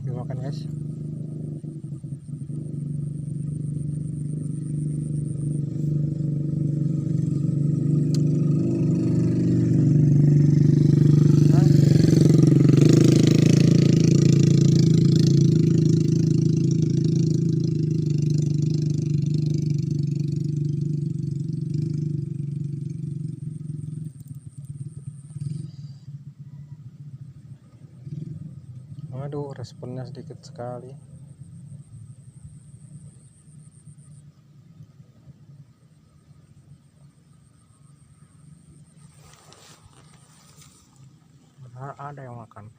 Dimakan guys. Aduh, responnya sedikit sekali. Benar ada yang makan.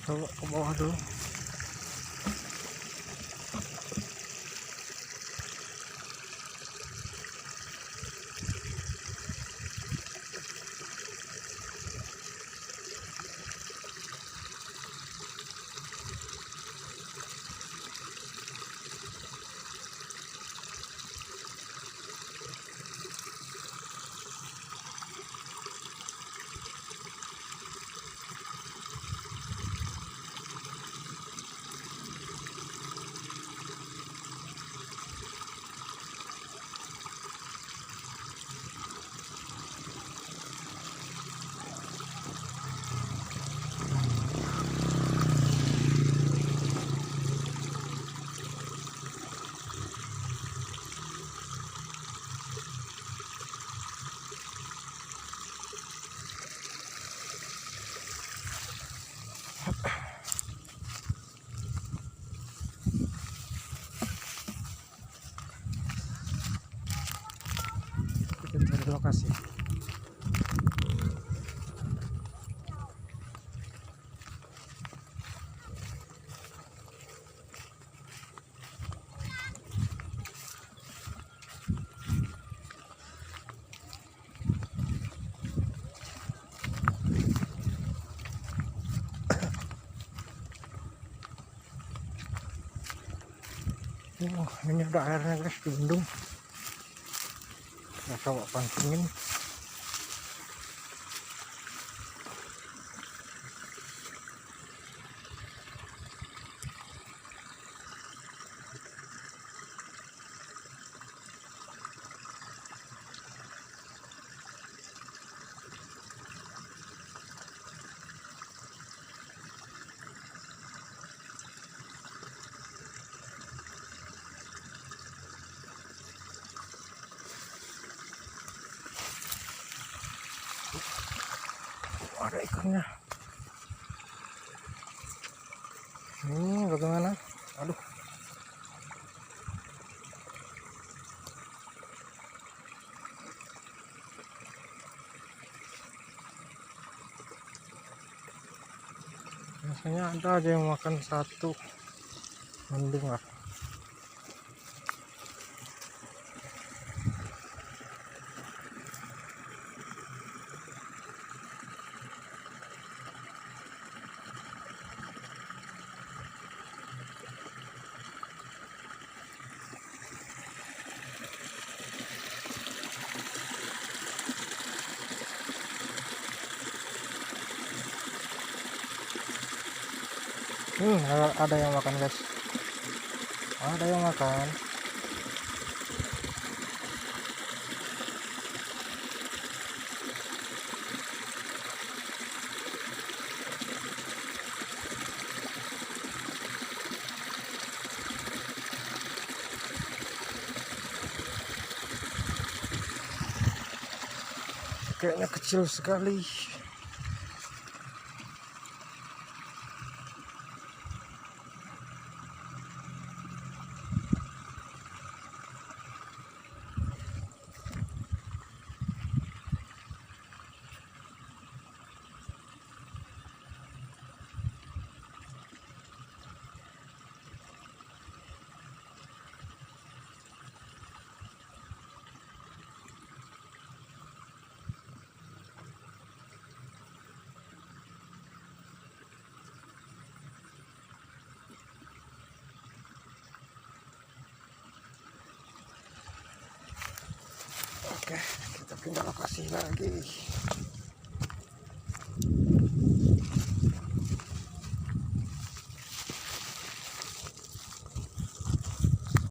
Coba ke bawah dulu. Kita cari lokasi. Ini ada airnya guys di bendung. Kita coba pancingin. Ada ikannya. Ini bagaimana? Aduh. Biasanya ada aja yang makan satu, mending lah. Ada yang makan guys, ada yang makan. Kayaknya kecil sekali. Oke, kita pindah lokasi lagi.